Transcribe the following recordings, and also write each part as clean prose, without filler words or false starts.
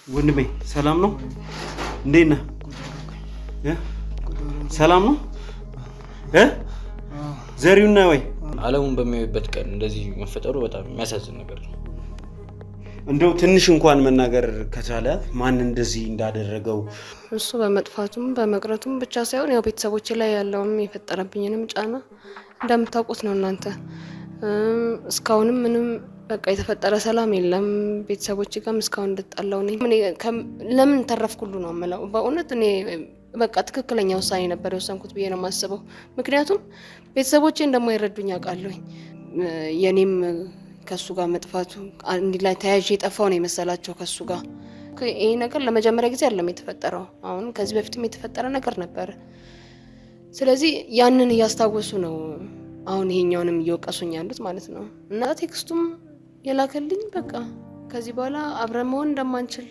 ወንድሜ ሰላም ነው? እንዴት ነህ? ሰላም ነው? ዘሪውና ወይ ዓለሙን በሚያዩበት ቀን እንደዚህ መፈጠሩ በጣም የሚያሳዝን ነገር ነው። እንደው ትንሽ እንኳን መናገር ከቻለ ማን እንደዚህ እንዳደረገው እሱ በመጥፋቱም በመቅረቱም ብቻ ሳይሆን ያው ቤተሰቦቼ ላይ ያለውም የፈጠረብኝንም ጫና እንደምታውቁት ነው እናንተ። እስካሁንም ምንም በቃ የተፈጠረ ሰላም የለም። ቤተሰቦቼ ጋርም እስካሁን እንድጣላው ነኝ። ለምን ተረፍኩሉ ነው የምለው። በእውነት እኔ በቃ ትክክለኛ ውሳኔ ነበር የወሰንኩት ብዬ ነው የማስበው። ምክንያቱም ቤተሰቦቼ እንደማይረዱኝ አውቃለሁ። የኔም ከሱ ጋር መጥፋቱ አንድ ላይ ተያይዤ የጠፋው ነው የመሰላቸው ከሱ ጋር። ይሄ ነገር ለመጀመሪያ ጊዜ አይደለም የተፈጠረው። አሁን ከዚህ በፊትም የተፈጠረ ነገር ነበር። ስለዚህ ያንን እያስታወሱ ነው አሁን ይሄኛውንም እየወቀሱኝ ያሉት ማለት ነው። እና ቴክስቱም የላከልኝ በቃ ከዚህ በኋላ አብረን መሆን እንደማንችል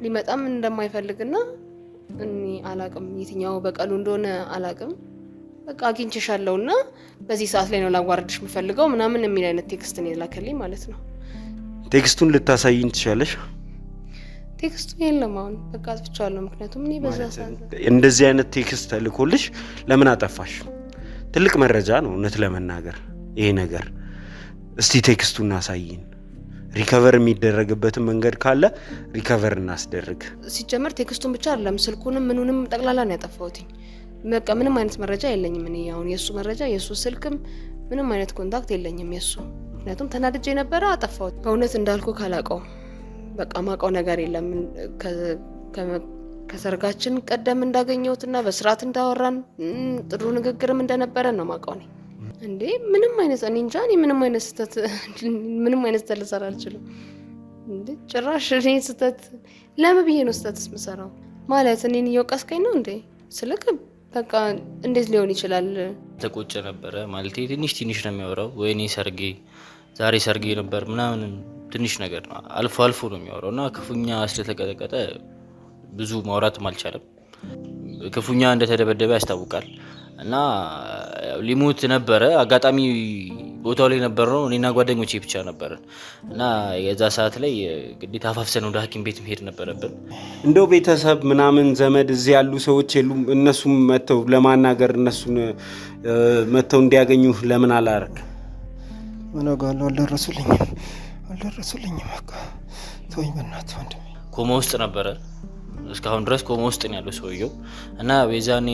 ሊመጣም እንደማይፈልግና እኔ አላቅም የትኛው በቀሉ እንደሆነ አላቅም። በቃ አግኝቼሻለሁና በዚህ ሰዓት ላይ ነው ላዋርድሽ የምፈልገው ምናምን የሚል አይነት ቴክስት ነው የላከልኝ ማለት ነው። ቴክስቱን ልታሳይኝ ትችላለሽ? ቴክስቱ የለም አሁን በቃ አጥፍቻለሁ። ምክንያቱም እኔ በዛ ሰዓት እንደዚህ አይነት ቴክስት ተልኮልሽ ለምን አጠፋሽ? ትልቅ መረጃ ነው እውነት ለመናገር ይሄ ነገር። እስቲ ቴክስቱን አሳይኝ። ሪከቨር የሚደረግበትን መንገድ ካለ ሪከቨር እናስደርግ። ሲጀመር ቴክስቱን ብቻ አይደለም ስልኩንም ምኑንም ጠቅላላ ነው ያጠፋሁት። በቃ ምንም አይነት መረጃ የለኝም እኔ አሁን የሱ መረጃ የሱ ስልክም ምንም አይነት ኮንታክት የለኝም የሱ። ምክንያቱም ተናድጄ ነበረ አጠፋሁት። በእውነት እንዳልኩ ካላቀው በቃ ማቀው ነገር የለም። ከሰርጋችን ቀደም እንዳገኘሁትና በስርዓት እንዳወራን ጥሩ ንግግርም እንደነበረ ነው ማቀው ነኝ። እንዴ ምንም አይነት እኔ እንጃ እኔ ምንም አይነት ስህተት ልሰራ አልችልም። እንዴ ጭራሽ እኔ ስህተት ለምን ብዬ ነው ስህተትስ የምሰራው? ማለት እኔን እየወቀስከኝ ነው እንዴ? ስልክ በቃ እንዴት ሊሆን ይችላል? ተቆጨ ነበረ ማለት ትንሽ ነው የሚያወራው። ወይኔ ዛሬ ሰርጌ ነበር ምናምን ትንሽ ነገር ነው አልፎ ነው የሚያወራው እና ክፉኛ ስለተቀጠቀጠ ብዙ ማውራትም አልቻለም። ክፉኛ እንደተደበደበ ያስታውቃል። እና ሊሞት ነበረ አጋጣሚ ቦታው ላይ ነበርነው እኔና ጓደኞቼ ብቻ ነበርን። እና የዛ ሰዓት ላይ ግዴታ አፋፍሰን ወደ ሐኪም ቤት መሄድ ነበረብን። እንደው ቤተሰብ ምናምን ዘመድ እዚህ ያሉ ሰዎች የሉም? እነሱም መተው ለማናገር እነሱን መተው እንዲያገኙ ለምን አላረክ? ወነጋሉ አልደረሱልኝም። በቃ ተወኝ በእናትህ ወንድሜ። ኮማ ውስጥ ነበረ እስካሁን ድረስ ኮማ ውስጥ ነው ያለው ሰውየው። እና በዛኔ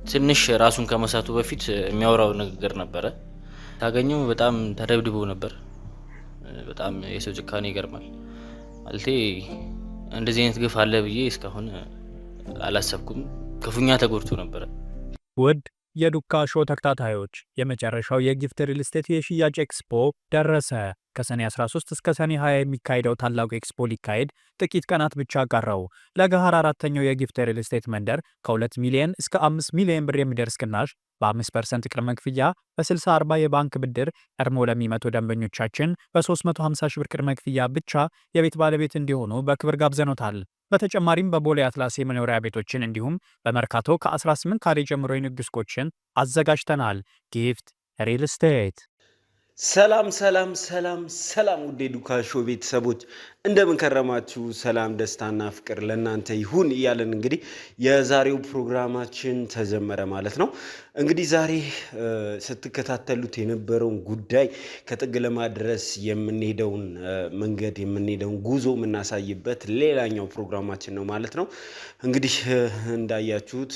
ትንሽ ራሱን ከመሳቱ በፊት የሚያወራው ንግግር ነበረ። ታገኘው በጣም ተደብድቦ ነበር። በጣም የሰው ጭካኔ ይገርማል። ማለቴ እንደዚህ አይነት ግፍ አለ ብዬ እስካሁን አላሰብኩም። ክፉኛ ተጎድቶ ነበር። ውድ የዱካ ሾው ተከታታዮች የመጨረሻው የጊፍት ሪል ስቴት የሽያጭ ኤክስፖ ደረሰ። ከሰኔ 13 እስከ ሰኔ 20 የሚካሄደው ታላቁ ኤክስፖ ሊካሄድ ጥቂት ቀናት ብቻ ቀረው። ለገሃር አራተኛው የጊፍት ሪል ስቴት መንደር ከ2 ሚሊዮን እስከ 5 ሚሊዮን ብር የሚደርስ ቅናሽ በ5% ቅድመ ክፍያ በ60/40 የባንክ ብድር ቀድሞ ለሚመጡ ደንበኞቻችን በ350 ሺህ ብር ቅድመ ክፍያ ብቻ የቤት ባለቤት እንዲሆኑ በክብር ጋብዘኖታል። በተጨማሪም በቦሌ አትላስ የመኖሪያ ቤቶችን እንዲሁም በመርካቶ ከ18 ካሬ ጀምሮ የንግድ ሱቆችን አዘጋጅተናል። ጊፍት ሪል ስቴት። ሰላም ውድ ዱካ ሾው ቤተሰቦች እንደምን ከረማችሁ? ሰላም ደስታና ፍቅር ለእናንተ ይሁን እያለን እንግዲህ የዛሬው ፕሮግራማችን ተጀመረ ማለት ነው። እንግዲህ ዛሬ ስትከታተሉት የነበረውን ጉዳይ ከጥግ ለማድረስ የምንሄደውን መንገድ የምንሄደውን ጉዞ የምናሳይበት ሌላኛው ፕሮግራማችን ነው ማለት ነው። እንግዲህ እንዳያችሁት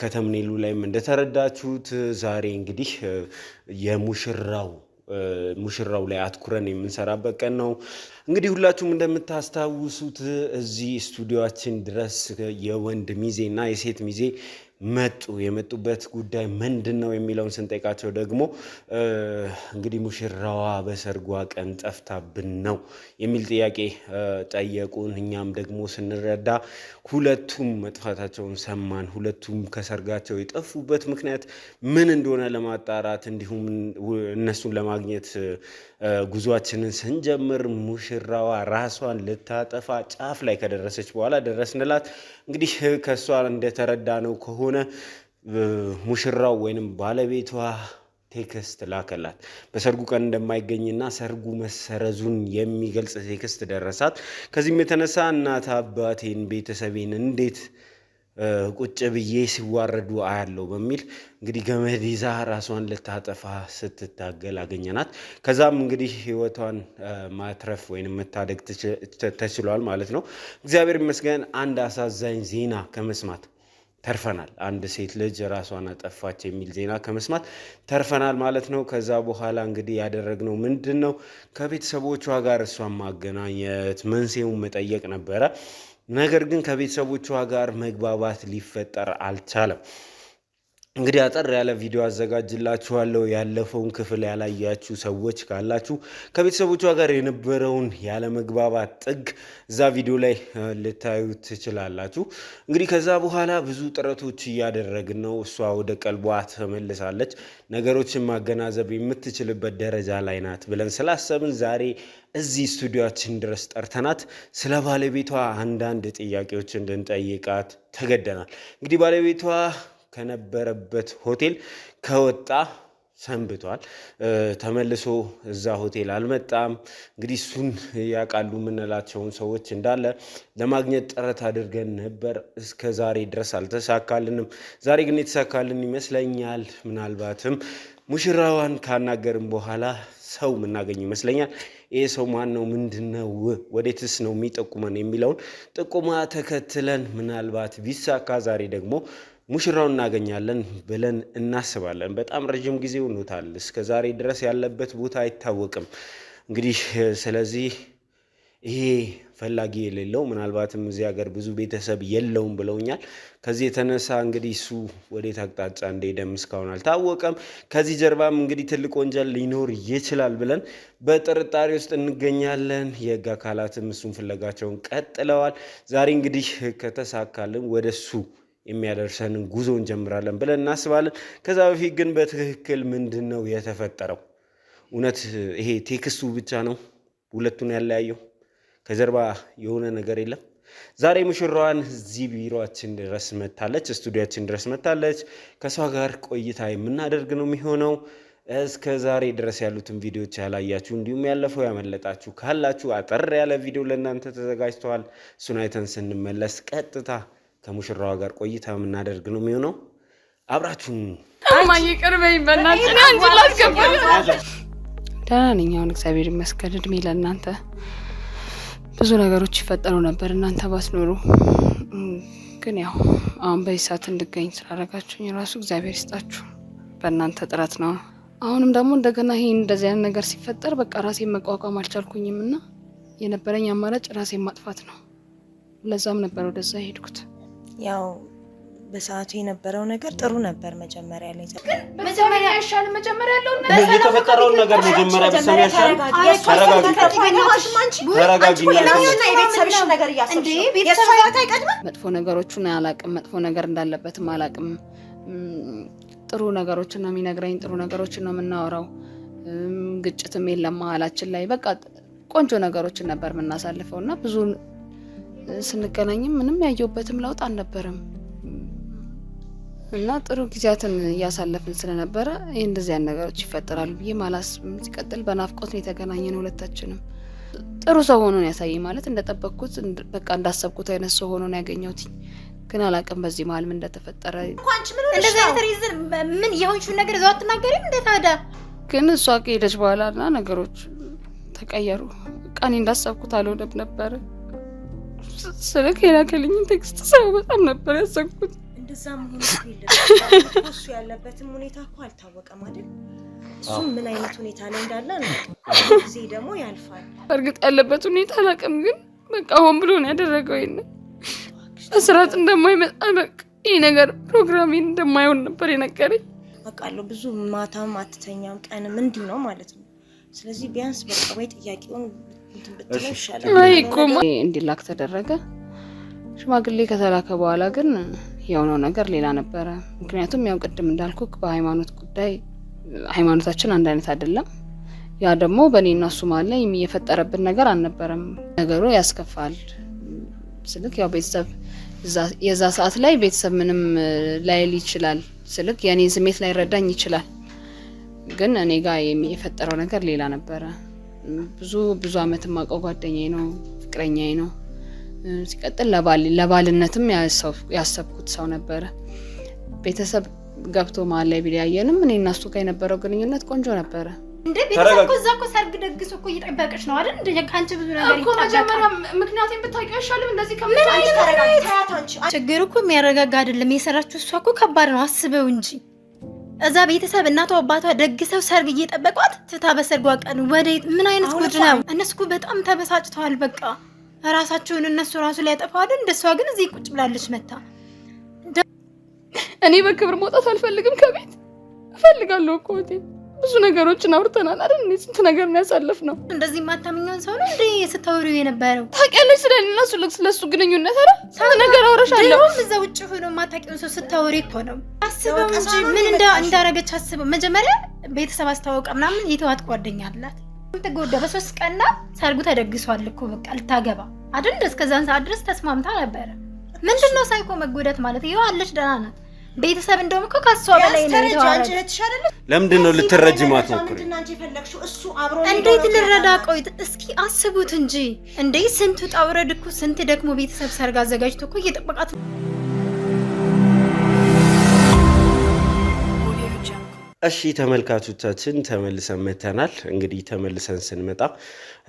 ከተምኔሉ ላይም እንደተረዳችሁት ዛሬ እንግዲህ ሙሽራው ላይ አትኩረን የምንሰራበት ቀን ነው። እንግዲህ ሁላችሁም እንደምታስታውሱት እዚህ ስቱዲዮአችን ድረስ የወንድ ሚዜና የሴት ሚዜ የመጡበት ጉዳይ ምንድነው የሚለውን ስንጠይቃቸው ደግሞ እንግዲህ ሙሽራዋ በሰርጓ ቀን ጠፍታብን ነው የሚል ጥያቄ ጠየቁን። እኛም ደግሞ ስንረዳ ሁለቱም መጥፋታቸውን ሰማን። ሁለቱም ከሰርጋቸው የጠፉበት ምክንያት ምን እንደሆነ ለማጣራት እንዲሁም እነሱን ለማግኘት ጉዟችንን ስንጀምር ሙሽራዋ ራሷን ልታጠፋ ጫፍ ላይ ከደረሰች በኋላ ደረስንላት። እንግዲህ ከሷ እንደተረዳነው ከሆነ ሙሽራው ወይንም ባለቤቷ ቴክስት ላከላት። በሰርጉ ቀን እንደማይገኝና ሰርጉ መሰረዙን የሚገልጽ ቴክስት ደረሳት። ከዚህም የተነሳ እናት አባቴን ቤተሰቤን እንዴት ቁጭ ብዬ ሲዋረዱ አያለው በሚል እንግዲህ ገመድ ይዛ ራሷን ልታጠፋ ስትታገል አገኘናት። ከዛም እንግዲህ ህይወቷን ማትረፍ ወይም መታደግ ተችሏል ማለት ነው። እግዚአብሔር ይመስገን አንድ አሳዛኝ ዜና ከመስማት ተርፈናል። አንድ ሴት ልጅ ራሷን አጠፋች የሚል ዜና ከመስማት ተርፈናል ማለት ነው። ከዛ በኋላ እንግዲህ ያደረግነው ምንድን ነው? ከቤተሰቦቿ ጋር እሷን ማገናኘት፣ መንስኤውን መጠየቅ ነበረ። ነገር ግን ከቤተሰቦቿ ጋር መግባባት ሊፈጠር አልቻለም። እንግዲህ አጠር ያለ ቪዲዮ አዘጋጅላችኋለሁ። ያለፈውን ክፍል ያላያችሁ ሰዎች ካላችሁ ከቤተሰቦቿ ጋር የነበረውን ያለመግባባት ጥግ እዛ ቪዲዮ ላይ ልታዩ ትችላላችሁ። እንግዲህ ከዛ በኋላ ብዙ ጥረቶች እያደረግን ነው። እሷ ወደ ቀልቧ ተመልሳለች፣ ነገሮችን ማገናዘብ የምትችልበት ደረጃ ላይ ናት ብለን ስላሰብን ዛሬ እዚህ ስቱዲዮአችን ድረስ ጠርተናት ስለ ባለቤቷ አንዳንድ ጥያቄዎች እንድንጠይቃት ተገደናል። እንግዲህ ባለቤቷ ከነበረበት ሆቴል ከወጣ ሰንብቷል። ተመልሶ እዛ ሆቴል አልመጣም። እንግዲህ እሱን ያውቃሉ የምንላቸውን ሰዎች እንዳለ ለማግኘት ጥረት አድርገን ነበር። እስከ ዛሬ ድረስ አልተሳካልንም። ዛሬ ግን የተሳካልን ይመስለኛል። ምናልባትም ሙሽራዋን ካናገርን በኋላ ሰው የምናገኝ ይመስለኛል። ይህ ሰው ማን ነው? ምንድነው? ወዴትስ ነው የሚጠቁመን የሚለውን ጥቁማ ተከትለን ምናልባት ቢሳካ ዛሬ ደግሞ ሙሽራውን እናገኛለን ብለን እናስባለን። በጣም ረጅም ጊዜ ሆኖታል። እስከ ዛሬ ድረስ ያለበት ቦታ አይታወቅም። እንግዲህ ስለዚህ ይሄ ፈላጊ የሌለው ምናልባትም እዚህ ሀገር ብዙ ቤተሰብ የለውም ብለውኛል። ከዚህ የተነሳ እንግዲህ እሱ ወዴት አቅጣጫ እንደሄደም እስካሁን አልታወቀም። ከዚህ ጀርባም እንግዲህ ትልቅ ወንጀል ሊኖር ይችላል ብለን በጥርጣሬ ውስጥ እንገኛለን። የህግ አካላትም እሱን ፍለጋቸውን ቀጥለዋል። ዛሬ እንግዲህ ከተሳካልን ወደሱ የሚያደርሰንን ጉዞ እንጀምራለን ብለን እናስባለን። ከዛ በፊት ግን በትክክል ምንድነው የተፈጠረው? እውነት ይሄ ቴክስቱ ብቻ ነው ሁለቱን ያለያየው? ከጀርባ የሆነ ነገር የለም? ዛሬ ሙሽራዋን እዚህ ቢሮአችን ድረስ መታለች፣ ስቱዲዮአችን ድረስ መታለች። ከሷ ጋር ቆይታ የምናደርግ ነው የሚሆነው። እስከ ዛሬ ድረስ ያሉትን ቪዲዮዎች ያላያችሁ እንዲሁም ያለፈው ያመለጣችሁ ካላችሁ አጠር ያለ ቪዲዮ ለእናንተ ተዘጋጅተዋል። እሱን አይተን ስንመለስ ቀጥታ ከሙሽራዋ ጋር ቆይታ የምናደርግ ነው የሚሆነው። አብራችሁን ማይ ቀርበኝ በእናትህ አንቺ ላስከብር። ደህና ነኝ አሁን እግዚአብሔር ይመስገን። እድሜ ለእናንተ። ብዙ ነገሮች ይፈጠሩ ነበር እናንተ ባትኖሩ፣ ግን ያው አሁን በዚህ ሰዓት እንድገኝ ስላደረጋችሁኝ ራሱ እግዚአብሔር ይስጣችሁ። በእናንተ ጥረት ነው። አሁንም ደግሞ እንደገና ይሄ እንደዚህ አይነት ነገር ሲፈጠር በቃ ራሴን መቋቋም አልቻልኩኝም እና የነበረኝ አማራጭ ራሴን ማጥፋት ነው። ለዛም ነበር ወደዛ ሄድኩት። ያው በሰዓቱ የነበረው ነገር ጥሩ ነበር። መጀመሪያ ላይ መጀመሪያ ያሻል መጀመሪያ ያለው የተፈጠረውን ነገር መጀመሪያ በሰም ያሻል። መጥፎ ነገሮችን አላቅም፣ መጥፎ ነገር እንዳለበትም አላቅም። ጥሩ ነገሮችን ነው የሚነግረኝ፣ ጥሩ ነገሮችን ነው የምናወራው። ግጭትም የለም መሀላችን ላይ። በቃ ቆንጆ ነገሮችን ነበር የምናሳልፈው እና ብዙ ስንገናኝም ምንም ያየውበትም ለውጥ አልነበረም እና ጥሩ ጊዜያትን እያሳለፍን ስለነበረ እንደዚህ አይነት ነገሮች ይፈጠራሉ ብዬ አላስብም። ሲቀጥል በናፍቆት ነው የተገናኘነው። ሁለታችንም ጥሩ ሰው ሆኖ ነው ያሳየኝ። ማለት እንደጠበቅኩት በቃ እንዳሰብኩት አይነት ሰው ሆኖ ነው ያገኘሁት። ግን አላውቅም በዚህ መሀል ምን እንደተፈጠረ። አንቺ ምን እንደዚህ አይነት ሪዝን ምን የሆንሽውን ነገር እዛው አትናገሪም እንዴ ታዲያ? ግን እሷ ከሄደች በኋላና ነገሮች ተቀየሩ። ቃኔ እንዳሰብኩት አልሆነም ነበር። ስልክ የላከልኝ ቴክስት ሰው በጣም ነበር ያሰብኩት። እንደዛ መሆን የለበትም። እሱ ያለበትም ሁኔታ እኮ አልታወቀም አይደል? እሱ ምን አይነት ሁኔታ ላይ እንዳለ ነው። ጊዜ ደግሞ ያልፋል። እርግጥ ያለበት ሁኔታ አላውቅም፣ ግን በቃ ሆን ብሎ ነው ያደረገው። ይሄን በስርዓት እንደማይመጣ በቃ ይሄ ነገር ፕሮግራሜን እንደማይሆን ነበር የነገረኝ። አውቃለሁ ብዙ ማታም አትተኛም ቀንም እንዲህ ነው ማለት ነው። ስለዚህ ቢያንስ በቃ ወይ ጥያቄውን እንዲላክ ተደረገ። ሽማግሌ ከተላከ በኋላ ግን የሆነው ነገር ሌላ ነበረ። ምክንያቱም ያው ቅድም እንዳልኩ በሃይማኖት ጉዳይ ሃይማኖታችን አንድ አይነት አይደለም። ያ ደግሞ በእኔና እሱ መሀል ላይ የፈጠረብን ነገር አልነበረም። ነገሩ ያስከፋል። ስልክ ያው ቤተሰብ የዛ ሰዓት ላይ ቤተሰብ ምንም ላይል ይችላል። ስልክ የኔን ስሜት ላይ ረዳኝ ይችላል። ግን እኔ ጋር የፈጠረው ነገር ሌላ ነበረ። ብዙ አመት ማቀው ጓደኛዬ ነው፣ ፍቅረኛዬ ነው። ሲቀጥል ለባልነትም ያሰብኩት ሰው ነበረ። ቤተሰብ ገብቶ መሀል ላይ ቢለያየንም እኔ እና እሱ ጋር የነበረው ግንኙነት ቆንጆ ነበረ። እንዴ ቤተሰብ እዛ እኮ ሰርግ ደግሶ እኮ እየጠበቀሽ ነው አይደል? እንደ ካንቺ ብዙ ነገር እኮ መጀመሪያ ምክንያቱም ብታውቂው አይሻልም? እንደዚህ ችግሩ እኮ የሚያረጋጋ አይደለም የሰራችው እሷ እኮ ከባድ ነው። አስበው እንጂ እዛ ቤተሰብ እናቷ አባቷ ደግሰው ሰርግ እየጠበቋት ትታ በሰርጓ ቀን ወደ ምን አይነት ጉድ ነው? እነሱ እኮ በጣም ተበሳጭተዋል። በቃ ራሳቸውን እነሱ ራሱ ሊያጠፋው አይደል? እንደሷ ግን እዚህ ቁጭ ብላለች መታ። እኔ በክብር መውጣት አልፈልግም ከቤት እፈልጋለሁ እኮ ብዙ ነገሮችን አውርተናል አይደል? እኔ ስንት ነገር ነው ያሳለፍነው። እንደዚህ ማታምኛውን ሰው ነው እንዴ ስታወሪው የነበረው? ታውቂያለሽ ስለኔና ስለሱ ግንኙነት አይደል? ስንት ነገር አውረሻለሁ። ደግሞ እዛ ውጭ ሆኖ ማታውቂውን ሰው ስታወሪ እኮ ነው። አስበው እንጂ ምን እንዳረገች አስበው። መጀመሪያ ቤተሰብ አስተዋወቃ ምናምን የተዋት ጓደኛ አላት። ተጎዳ በ3 ቀንና ሰርጉ ተደግሷል እኮ በቃ ልታገባ አይደል? እስከዛን ሰዓት ድረስ ተስማምታ ነበረ። ምንድነው ሳይኮ መጎዳት ማለት? ይኸው አለች ደህና ናት። ቤተሰብ እንደውም እኮ ካሷ በላይ ነው የተዋረደ። ለምንድን ነው ልትረጂ ማትሞክሪ? እንዴት ልረዳ? ቆይ እስኪ አስቡት እንጂ እንዴ ስንቱ ጣውረድ እኮ ስንት ደግሞ ቤተሰብ ሰርግ አዘጋጅቶ እኮ እየጠበቃት። እሺ ተመልካቾቻችን ተመልሰን መተናል። እንግዲህ ተመልሰን ስንመጣ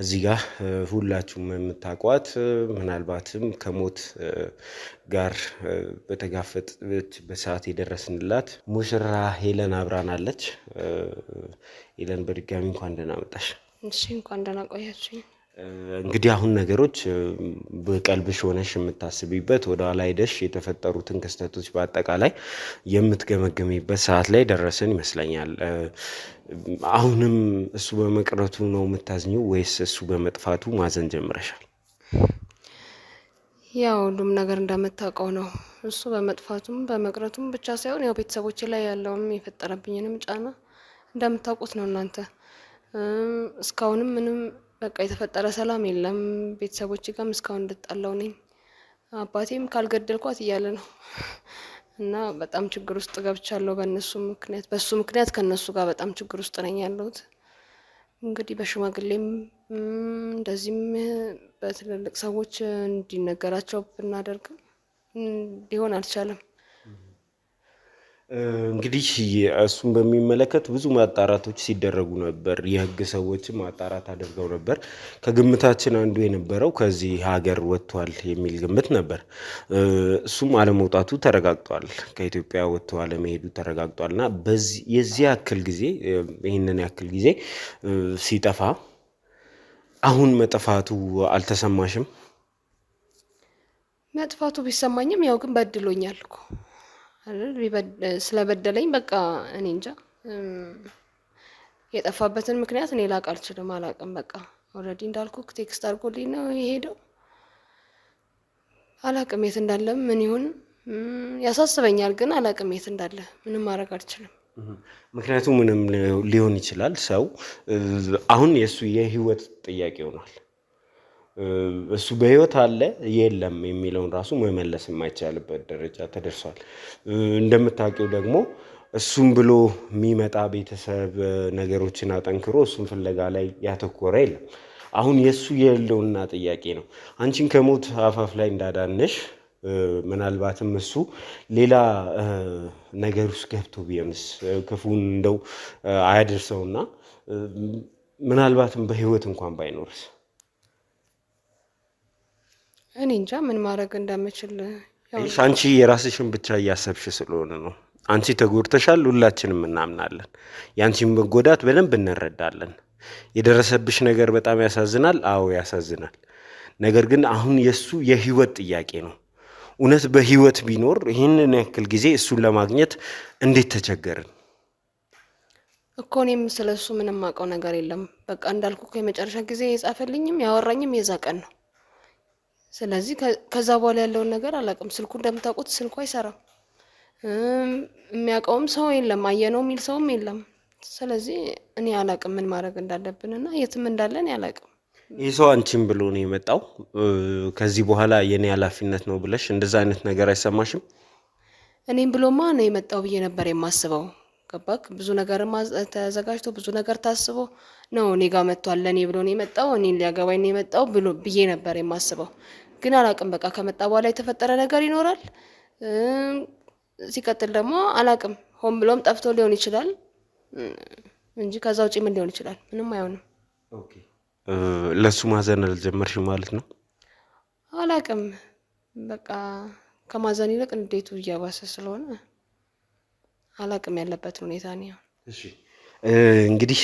እዚህ ጋር ሁላችሁም የምታውቋት ምናልባትም ከሞት ጋር በተጋፈጠች በሰዓት የደረስንላት ሙሽራ ሄለን አብራናለች። ሄለን በድጋሚ እንኳን ደህና መጣሽ። እሺ እንኳን ደህና ቆያችሁኝ። እንግዲህ አሁን ነገሮች በቀልብሽ ሆነሽ የምታስቢበት ወደ ኋላ ሄደሽ የተፈጠሩትን ክስተቶች በአጠቃላይ የምትገመገሚበት ሰዓት ላይ ደረስን ይመስለኛል። አሁንም እሱ በመቅረቱ ነው የምታዝኚው ወይስ እሱ በመጥፋቱ ማዘን ጀምረሻል? ያው ሁሉም ነገር እንደምታውቀው ነው። እሱ በመጥፋቱም በመቅረቱም ብቻ ሳይሆን ያው ቤተሰቦቼ ላይ ያለውም የፈጠረብኝንም ጫና እንደምታውቁት ነው እናንተ። እስካሁንም ምንም በቃ የተፈጠረ ሰላም የለም። ቤተሰቦቼ ጋርም እስካሁን እንድጣላው ነኝ። አባቴም ካልገደልኳት እያለ ነው እና በጣም ችግር ውስጥ ገብቻለሁ በሱ ምክንያት ከነሱ ጋር በጣም ችግር ውስጥ ነኝ ያለሁት። እንግዲህ በሽማግሌም እንደዚህም በትልልቅ ሰዎች እንዲነገራቸው ብናደርግም ሊሆን አልቻለም። እንግዲህ እሱን በሚመለከት ብዙ ማጣራቶች ሲደረጉ ነበር። የህግ ሰዎችም ማጣራት አድርገው ነበር። ከግምታችን አንዱ የነበረው ከዚህ ሀገር ወጥቷል የሚል ግምት ነበር። እሱም አለመውጣቱ ተረጋግጧል። ከኢትዮጵያ ወጥቶ አለመሄዱ ተረጋግጧልና የዚህ ያክል ጊዜ ይህንን ያክል ጊዜ ሲጠፋ አሁን መጥፋቱ አልተሰማሽም? መጥፋቱ ቢሰማኝም ያው ግን በድሎኛል እኮ ስለበደለኝ በቃ እኔ እንጃ የጠፋበትን ምክንያት እኔ ላቅ አልችልም፣ አላቅም። በቃ ኦልሬዲ እንዳልኩ ቴክስት አድርጎልኝ ነው የሄደው። አላቅም የት እንዳለ ምን ይሁን ያሳስበኛል፣ ግን አላቅም የት እንዳለ ምንም ማድረግ አልችልም። ምክንያቱም ምንም ሊሆን ይችላል። ሰው አሁን የሱ የህይወት ጥያቄ ሆኗል። እሱ በህይወት አለ የለም የሚለውን ራሱ መመለስ የማይቻልበት ደረጃ ተደርሷል። እንደምታውቂው ደግሞ እሱም ብሎ የሚመጣ ቤተሰብ ነገሮችን አጠንክሮ እሱን ፍለጋ ላይ ያተኮረ የለም። አሁን የሱ የህልውና ጥያቄ ነው። አንቺን ከሞት አፋፍ ላይ እንዳዳነሽ ምናልባትም እሱ ሌላ ነገር ውስጥ ገብቶ ቢሆንስ ክፉን እንደው አያደርሰውና ምናልባትም በህይወት እንኳን ባይኖርስ? እኔ እንጃ ምን ማድረግ እንደምችል። አንቺ የራስሽን ብቻ እያሰብሽ ስለሆነ ነው። አንቺ ተጎድተሻል፣ ሁላችንም እናምናለን። ያንቺን መጎዳት በደንብ እንረዳለን። የደረሰብሽ ነገር በጣም ያሳዝናል። አዎ ያሳዝናል። ነገር ግን አሁን የሱ የህይወት ጥያቄ ነው። እውነት በህይወት ቢኖር ይህንን ያክል ጊዜ እሱን ለማግኘት እንዴት ተቸገርን እኮ። እኔም ስለሱ ምንም አውቀው ነገር የለም። በቃ እንዳልኩ የመጨረሻ ጊዜ የጻፈልኝም ያወራኝም የዛ ቀን ነው። ስለዚህ ከዛ በኋላ ያለውን ነገር አላውቅም። ስልኩ እንደምታውቁት ስልኩ አይሰራም። የሚያውቀውም ሰው የለም፣ አየነው የሚል ሰውም የለም። ስለዚህ እኔ አላውቅም ምን ማድረግ እንዳለብንና የትም እንዳለን አላውቅም። ይህ ሰው አንቺን ብሎ ነው የመጣው። ከዚህ በኋላ የኔ ኃላፊነት ነው ብለሽ እንደዛ አይነት ነገር አይሰማሽም? እኔም ብሎማ ነው የመጣው ብዬ ነበር የማስበው። ገባክ? ብዙ ነገር ተዘጋጅቶ ብዙ ነገር ታስቦ ነው እኔ ጋር መጥቷል። ለእኔ ብሎ ነው የመጣው፣ እኔን ሊያገባኝ ነው የመጣው ብሎ ብዬ ነበር የማስበው። ግን አላቅም በቃ ከመጣ በኋላ የተፈጠረ ነገር ይኖራል። ሲቀጥል ደግሞ አላቅም ሆን ብሎም ጠፍቶ ሊሆን ይችላል እንጂ ከዛ ውጪ ምን ሊሆን ይችላል? ምንም አይሆንም። ለሱ ማዘን አልጀመርሽም ማለት ነው? አላቅም በቃ ከማዘን ይልቅ እንዴቱ እያባሰ ስለሆነ አላቅም ያለበትን ሁኔታ ነው። እሺ እንግዲህ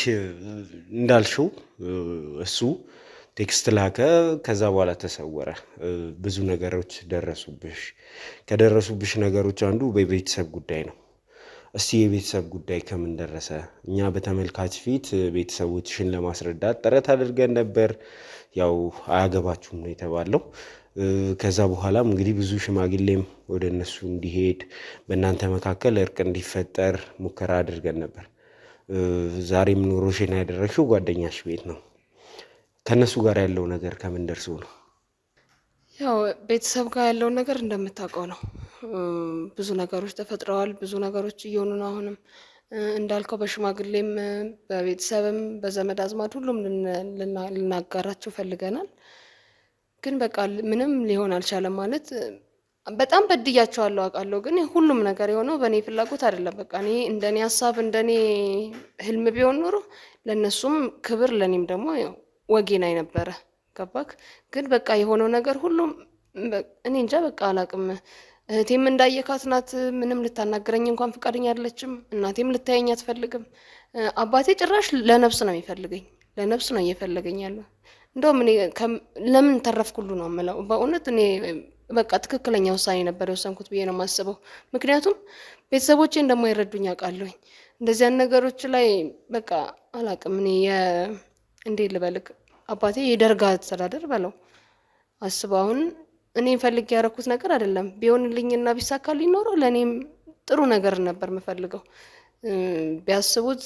እንዳልሽው እሱ ቴክስት ላከ፣ ከዛ በኋላ ተሰወረ። ብዙ ነገሮች ደረሱብሽ። ከደረሱብሽ ነገሮች አንዱ በቤተሰብ ጉዳይ ነው። እስቲ የቤተሰብ ጉዳይ ከምን ደረሰ? እኛ በተመልካች ፊት ቤተሰቦችሽን ለማስረዳት ጥረት አድርገን ነበር። ያው አያገባችሁም ነው የተባለው። ከዛ በኋላም እንግዲህ ብዙ ሽማግሌም ወደ እነሱ እንዲሄድ በእናንተ መካከል እርቅ እንዲፈጠር ሙከራ አድርገን ነበር። ዛሬም ኑሮሽን ያደረግሽው ጓደኛሽ ቤት ነው። ከነሱ ጋር ያለው ነገር ከምን ደርሶ ነው? ያው ቤተሰብ ጋር ያለውን ነገር እንደምታውቀው ነው። ብዙ ነገሮች ተፈጥረዋል። ብዙ ነገሮች እየሆኑ ነው። አሁንም እንዳልከው በሽማግሌም በቤተሰብም በዘመድ አዝማድ ሁሉም ልናጋራቸው ፈልገናል። ግን በቃ ምንም ሊሆን አልቻለም። ማለት በጣም በድያቸዋለሁ አውቃለሁ። ግን ሁሉም ነገር የሆነው በእኔ ፍላጎት አይደለም። በቃ እኔ እንደኔ ሀሳብ እንደኔ ህልም ቢሆን ኖሮ ለእነሱም ክብር ለእኔም ደግሞ ወጌን አይነበረ። ገባክ? ግን በቃ የሆነው ነገር ሁሉም እኔ እንጃ በቃ አላቅም። እህቴም እንዳየካት ናት። ምንም ልታናገረኝ እንኳን ፍቃደኛ አይደለችም። እናቴም ልታየኝ አትፈልግም። አባቴ ጭራሽ ለነፍስ ነው የሚፈልገኝ፣ ለነፍስ ነው እየፈለገኝ ያለው። እንደውም እኔ ለምን ተረፍኩ ሁሉ ነው የምለው። በእውነት እኔ በቃ ትክክለኛ ውሳኔ ነበር የወሰንኩት ብዬ ነው የማስበው። ምክንያቱም ቤተሰቦቼ እንደማይረዱኝ አውቃለሁኝ። እንደዚያን ነገሮች ላይ በቃ አላቅም። እኔ እንዴት ልበልክ፣ አባቴ የደርግ አስተዳደር በለው አስበው። አሁን እኔ ፈልጌ ያደረኩት ነገር አይደለም። ቢሆንልኝና ቢሳካልኝ ኖሮ ለእኔም ጥሩ ነገር ነበር የምፈልገው። ቢያስቡት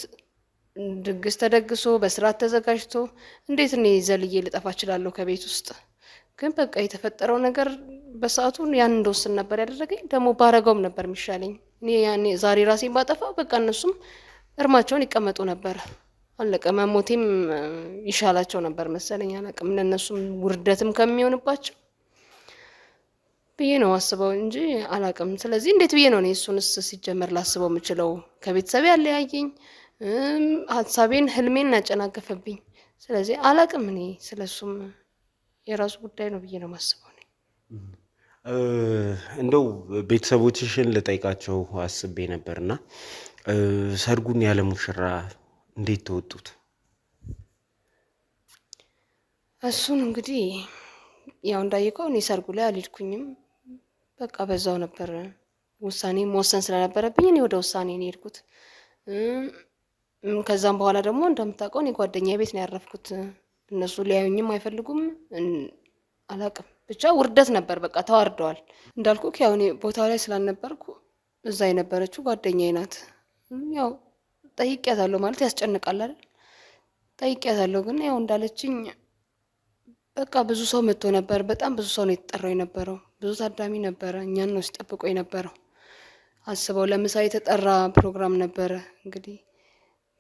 ድግስ ተደግሶ በስርዓት ተዘጋጅቶ እንዴት እኔ ዘልዬ ልጠፋ እችላለሁ ከቤት ውስጥ? ግን በቃ የተፈጠረው ነገር በሰዓቱ ያን እንደወስን ነበር ያደረገኝ። ደግሞ ባረገውም ነበር የሚሻለኝ። እኔ ያኔ ዛሬ ራሴን ባጠፋ በቃ እነሱም እርማቸውን ይቀመጡ ነበር። አለቀ። መሞቴም ይሻላቸው ነበር መሰለኝ። አላቅም ለእነሱም ውርደትም ከሚሆንባቸው ብዬ ነው አስበው እንጂ አላቅም። ስለዚህ እንዴት ብዬ ነው እኔ እሱንስ ሲጀመር ላስበው የምችለው? ከቤተሰብ ያለያየኝ ሀሳቤን ህልሜን ያጨናገፈብኝ። ስለዚህ አላቅም። እኔ ስለሱም የራሱ ጉዳይ ነው ብዬ ነው ማስበው። እንደው ቤተሰቦችሽን ልጠይቃቸው አስቤ ነበርና ሰርጉን ያለ ሙሽራ እንዴት ተወጡት? እሱን እንግዲህ ያው እንዳየከው እኔ ሰርጉ ላይ አልሄድኩኝም። በቃ በዛው ነበር ውሳኔ መወሰን ስለነበረብኝ እኔ ወደ ውሳኔ ነው የሄድኩት። ከዛም በኋላ ደግሞ እንደምታውቀው እኔ ጓደኛዬ ቤት ነው ያረፍኩት። እነሱ ሊያዩኝም አይፈልጉም። አላቅም ብቻ ውርደት ነበር። በቃ ተዋርደዋል። እንዳልኩክ ያው እኔ ቦታው ላይ ስላልነበርኩ እዛ የነበረችው ጓደኛዬ ናት። ያው ጠይቄያታለሁ። ማለት ያስጨንቃል አይደል? ጠይቄያታለሁ። ግን ያው እንዳለችኝ በቃ ብዙ ሰው መጥቶ ነበር። በጣም ብዙ ሰው ነው የተጠራው የነበረው። ብዙ ታዳሚ ነበረ። እኛን ነው ሲጠብቁ የነበረው። አስበው ለምሳ የተጠራ ፕሮግራም ነበረ። እንግዲህ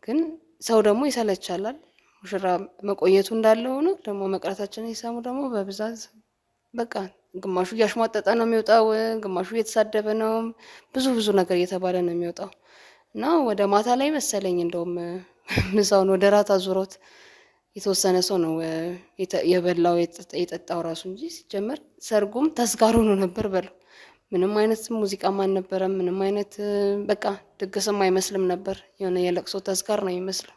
ግን ሰው ደግሞ ይሰለቻላል። ሙሽራ መቆየቱ እንዳለ ሆኖ ደግሞ መቅረታችንን ሲሰሙ ደግሞ በብዛት በቃ ግማሹ እያሽሟጠጠ ነው የሚወጣው፣ ግማሹ እየተሳደበ ነው። ብዙ ነገር እየተባለ ነው የሚወጣው እና ወደ ማታ ላይ መሰለኝ እንደውም ምሳውን ወደ ራት አዙሮት የተወሰነ ሰው ነው የበላው የጠጣው ራሱ እንጂ ሲጀመር ሰርጉም ተስካር ሆኖ ነበር በለው። ምንም አይነት ሙዚቃም አልነበረም። ምንም አይነት በቃ ድግስም አይመስልም ነበር። የሆነ የለቅሶ ተስካር ነው የሚመስለው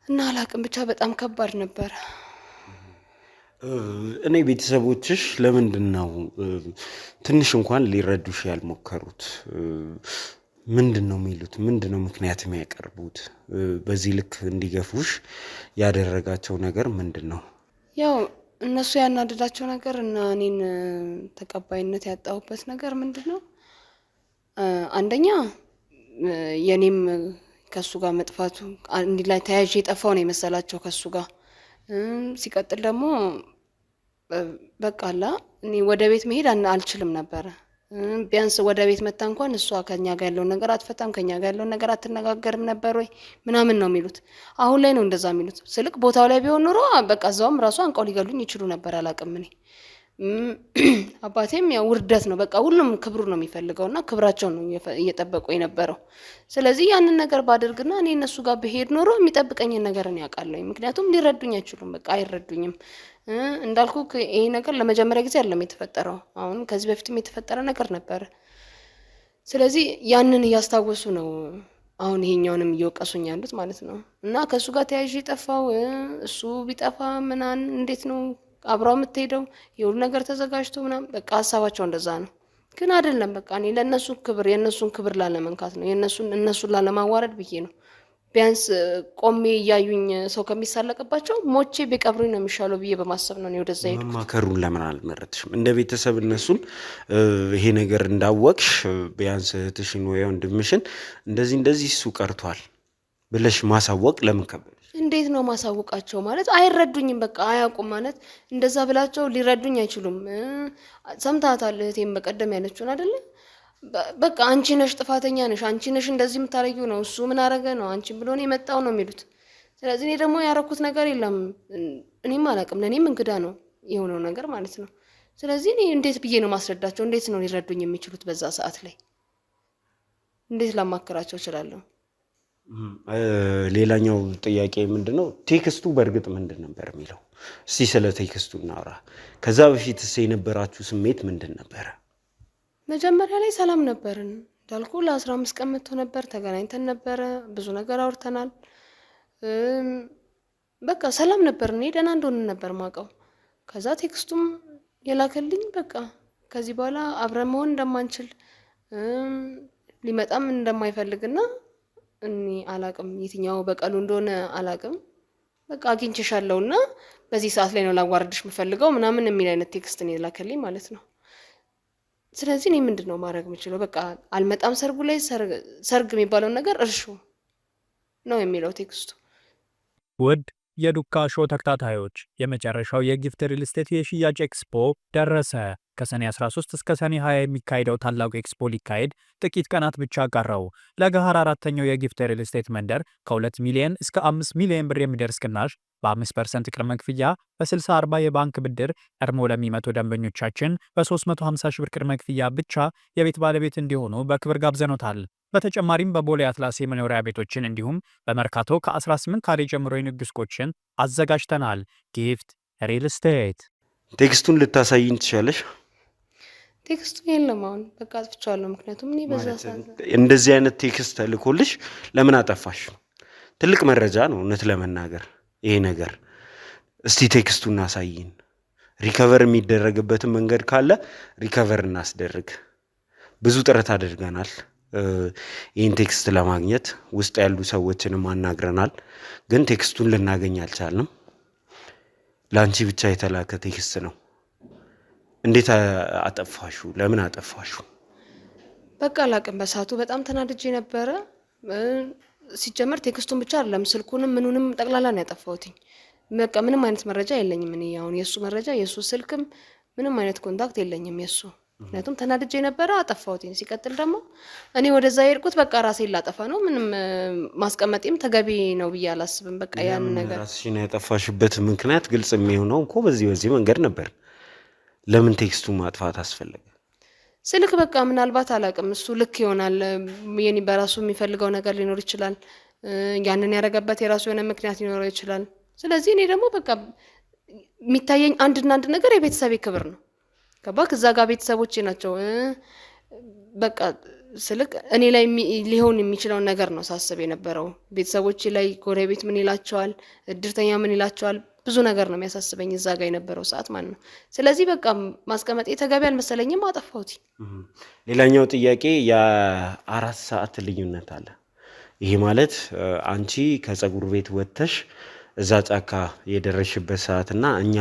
እና አላቅም ብቻ በጣም ከባድ ነበር። እኔ ቤተሰቦችሽ ለምንድን ነው ትንሽ እንኳን ሊረዱሽ ያልሞከሩት? ምንድን ነው የሚሉት? ምንድን ነው ምክንያት የሚያቀርቡት? በዚህ ልክ እንዲገፉሽ ያደረጋቸው ነገር ምንድን ነው? ያው እነሱ ያናደዳቸው ነገር እና እኔን ተቀባይነት ያጣሁበት ነገር ምንድን ነው? አንደኛ የኔም ከሱ ጋር መጥፋቱ እንዲ ላይ ተያይዤ የጠፋው ነው የመሰላቸው ከሱ ጋር። ሲቀጥል ደግሞ በቃላ እኔ ወደ ቤት መሄድ አልችልም ነበር። ቢያንስ ወደ ቤት መጣ እንኳን እሷ ከኛ ጋር ያለውን ነገር አትፈታም፣ ከኛ ጋር ያለውን ነገር አትነጋገርም ነበር ወይ ምናምን ነው የሚሉት። አሁን ላይ ነው እንደዛ የሚሉት። ስልክ ቦታው ላይ ቢሆን ኖሮ በቃ እዛውም ራሱ አንቀው ሊገሉኝ ይችሉ ነበር። አላቅም እኔ አባቴም ያው ውርደት ነው በቃ ሁሉም ክብሩ ነው የሚፈልገውና ክብራቸው ነው እየጠበቁ የነበረው። ስለዚህ ያንን ነገር ባደርግና እኔ እነሱ ጋር ብሄድ ኖሮ የሚጠብቀኝን ነገር እኔ አውቃለሁ። ምክንያቱም ሊረዱኝ አይችሉም፣ በቃ አይረዱኝም። እንዳልኩ ይሄ ነገር ለመጀመሪያ ጊዜ አይደለም የተፈጠረው። አሁን ከዚህ በፊትም የተፈጠረ ነገር ነበር። ስለዚህ ያንን እያስታወሱ ነው አሁን ይሄኛውንም እየወቀሱኝ ያሉት ማለት ነው። እና ከሱ ጋር ተያይዤ ጠፋው እሱ ቢጠፋ ምናን እንዴት ነው አብራው የምትሄደው? የሁሉ ነገር ተዘጋጅቶ ምናምን በቃ ሀሳባቸው እንደዛ ነው። ግን አይደለም በቃ እኔ ለነሱ ክብር የነሱን ክብር ላለመንካት ነው እነሱን ላለማዋረድ ብዬ ነው። ቢያንስ ቆሜ እያዩኝ ሰው ከሚሳለቅባቸው ሞቼ ቢቀብሩኝ ነው የሚሻለው ብዬ በማሰብ ነው ወደዛ ሄድኩት። መማከሩን ለምን አልመረጥሽም? እንደ ቤተሰብ እነሱን ይሄ ነገር እንዳወቅሽ ቢያንስ እህትሽን ወይ ወንድምሽን እንደዚህ እሱ ቀርቷል ብለሽ ማሳወቅ ለምን ከበደሽ? እንዴት ነው ማሳወቃቸው? ማለት አይረዱኝም፣ በቃ አያውቁም። ማለት እንደዛ ብላቸው ሊረዱኝ አይችሉም። ሰምታታል እህቴም በቀደም ያለችውን አይደለ? በቃ አንቺ ነሽ ጥፋተኛ ነሽ፣ አንቺ ነሽ እንደዚህ የምታረጊው ነው፣ እሱ ምን አረገ ነው አንቺ ብሎ ነው የመጣው ነው የሚሉት። ስለዚህ እኔ ደግሞ ያረኩት ነገር የለም፣ እኔም አላውቅም፣ ለእኔም እንግዳ ነው የሆነው ነገር ማለት ነው። ስለዚህ እኔ እንዴት ብዬ ነው ማስረዳቸው? እንዴት ነው ሊረዱኝ የሚችሉት? በዛ ሰዓት ላይ እንዴት ላማክራቸው እችላለሁ? ሌላኛው ጥያቄ ምንድነው ቴክስቱ በእርግጥ ምንድን ነበር የሚለው? እስቲ ስለ ቴክስቱ እናውራ። ከዛ በፊት የነበራችሁ ስሜት ምንድን ነበረ? መጀመሪያ ላይ ሰላም ነበርን እንዳልኩ ለ15 ቀን መጥቶ ነበር፣ ተገናኝተን ነበረ፣ ብዙ ነገር አውርተናል። በቃ ሰላም ነበር፣ እኔ ደህና እንደሆነ ነበር ማውቀው። ከዛ ቴክስቱም የላከልኝ በቃ ከዚህ በኋላ አብረን መሆን እንደማንችል ሊመጣም እንደማይፈልግና እኔ አላቅም የትኛው በቀሉ እንደሆነ አላቅም፣ በቃ አግኝቼሻለሁና በዚህ ሰዓት ላይ ነው ላዋርድሽ የምፈልገው ምናምን የሚል አይነት ቴክስት ነው የላከልኝ ማለት ነው። ስለዚህ እኔ ምንድነው ማድረግ የምችለው? በቃ አልመጣም ሰርጉ ላይ ሰርግ የሚባለው ነገር እርሹ ነው የሚለው ቴክስቱ። ውድ የዱካ ሾው ተከታታዮች የመጨረሻው የጊፍት ሪል ስቴት የሽያጭ ኤክስፖ ደረሰ። ከሰኔ 13 እስከ ሰኔ 20 የሚካሄደው ታላቁ ኤክስፖ ሊካሄድ ጥቂት ቀናት ብቻ ቀረው። ለገሃር አራተኛው የጊፍት ሪል ስቴት መንደር ከ2 ሚሊዮን እስከ 5 ሚሊዮን ብር የሚደርስ ቅናሽ በ5% ቅድመ ክፍያ በ60/40 የባንክ ብድር ቀድሞ ለሚመጡ ደንበኞቻችን በ350 ሺህ ብር ቅድመ ክፍያ ብቻ የቤት ባለቤት እንዲሆኑ በክብር ጋብዘኖታል። በተጨማሪም በቦሌ አትላስ የመኖሪያ ቤቶችን እንዲሁም በመርካቶ ከ18 ካሬ ጀምሮ የንግድ ሱቆችን አዘጋጅተናል። ጊፍት ሪል ስቴት። ቴክስቱን ልታሳይኝ ትችላለሽ? ቴክስቱ የለም አሁን በቃ አጥፍቻለሁ። ምክንያቱም እኔ በዛ ሰዓት እንደዚህ አይነት ቴክስት ተልኮልሽ ለምን አጠፋሽ? ትልቅ መረጃ ነው እውነት ለመናገር ይሄ ነገር። እስቲ ቴክስቱን አሳይን። ሪከቨር የሚደረግበትን መንገድ ካለ ሪከቨር እናስደርግ። ብዙ ጥረት አድርገናል ይህን ቴክስት ለማግኘት፣ ውስጥ ያሉ ሰዎችንም አናግረናል፣ ግን ቴክስቱን ልናገኝ አልቻልንም። ለአንቺ ብቻ የተላከ ቴክስት ነው። እንዴት አጠፋሹ? ለምን አጠፋሹ? በቃ አላቅም። በሰዓቱ በጣም ተናድጄ ነበረ። ሲጀመር ቴክስቱን ብቻ አይደለም ስልኩንም ምኑንም ጠቅላላ ነው ያጠፋሁትኝ። በቃ ምንም አይነት መረጃ የለኝም እኔ አሁን የሱ መረጃ የሱ ስልክም ምንም አይነት ኮንታክት የለኝም የሱ። ምክንያቱም ተናድጄ ነበረ አጠፋሁትኝ። ሲቀጥል ደግሞ እኔ ወደዛ የሄድኩት በቃ ራሴን ላጠፋ ነው። ምንም ማስቀመጤም ተገቢ ነው ብዬ አላስብም። በቃ ያን ነገር ራስሽን ያጠፋሽበት ምክንያት ግልጽ የሚሆነው እኮ በዚህ መንገድ ነበር። ለምን ቴክስቱ ማጥፋት አስፈለገ? ስልክ በቃ ምናልባት አላቅም እሱ ልክ ይሆናል። የኔ በራሱ የሚፈልገው ነገር ሊኖር ይችላል። ያንን ያደረገበት የራሱ የሆነ ምክንያት ሊኖረው ይችላል። ስለዚህ እኔ ደግሞ በቃ የሚታየኝ አንድና አንድ ነገር የቤተሰቤ ክብር ነው። ከባክ እዛ ጋር ቤተሰቦቼ ናቸው። በቃ ስልክ እኔ ላይ ሊሆን የሚችለውን ነገር ነው ሳስብ የነበረው። ቤተሰቦቼ ላይ ጎረቤት ምን ይላቸዋል፣ እድርተኛ ምን ይላቸዋል፣ ብዙ ነገር ነው የሚያሳስበኝ እዛ ጋር የነበረው ሰዓት ማለት ነው። ስለዚህ በቃ ማስቀመጥ ተገቢ አልመሰለኝም፣ አጠፋሁት። ሌላኛው ጥያቄ የ4 ሰዓት ልዩነት አለ። ይሄ ማለት አንቺ ከጸጉር ቤት ወጥተሽ እዛ ጫካ የደረስሽበት ሰዓት እና እኛ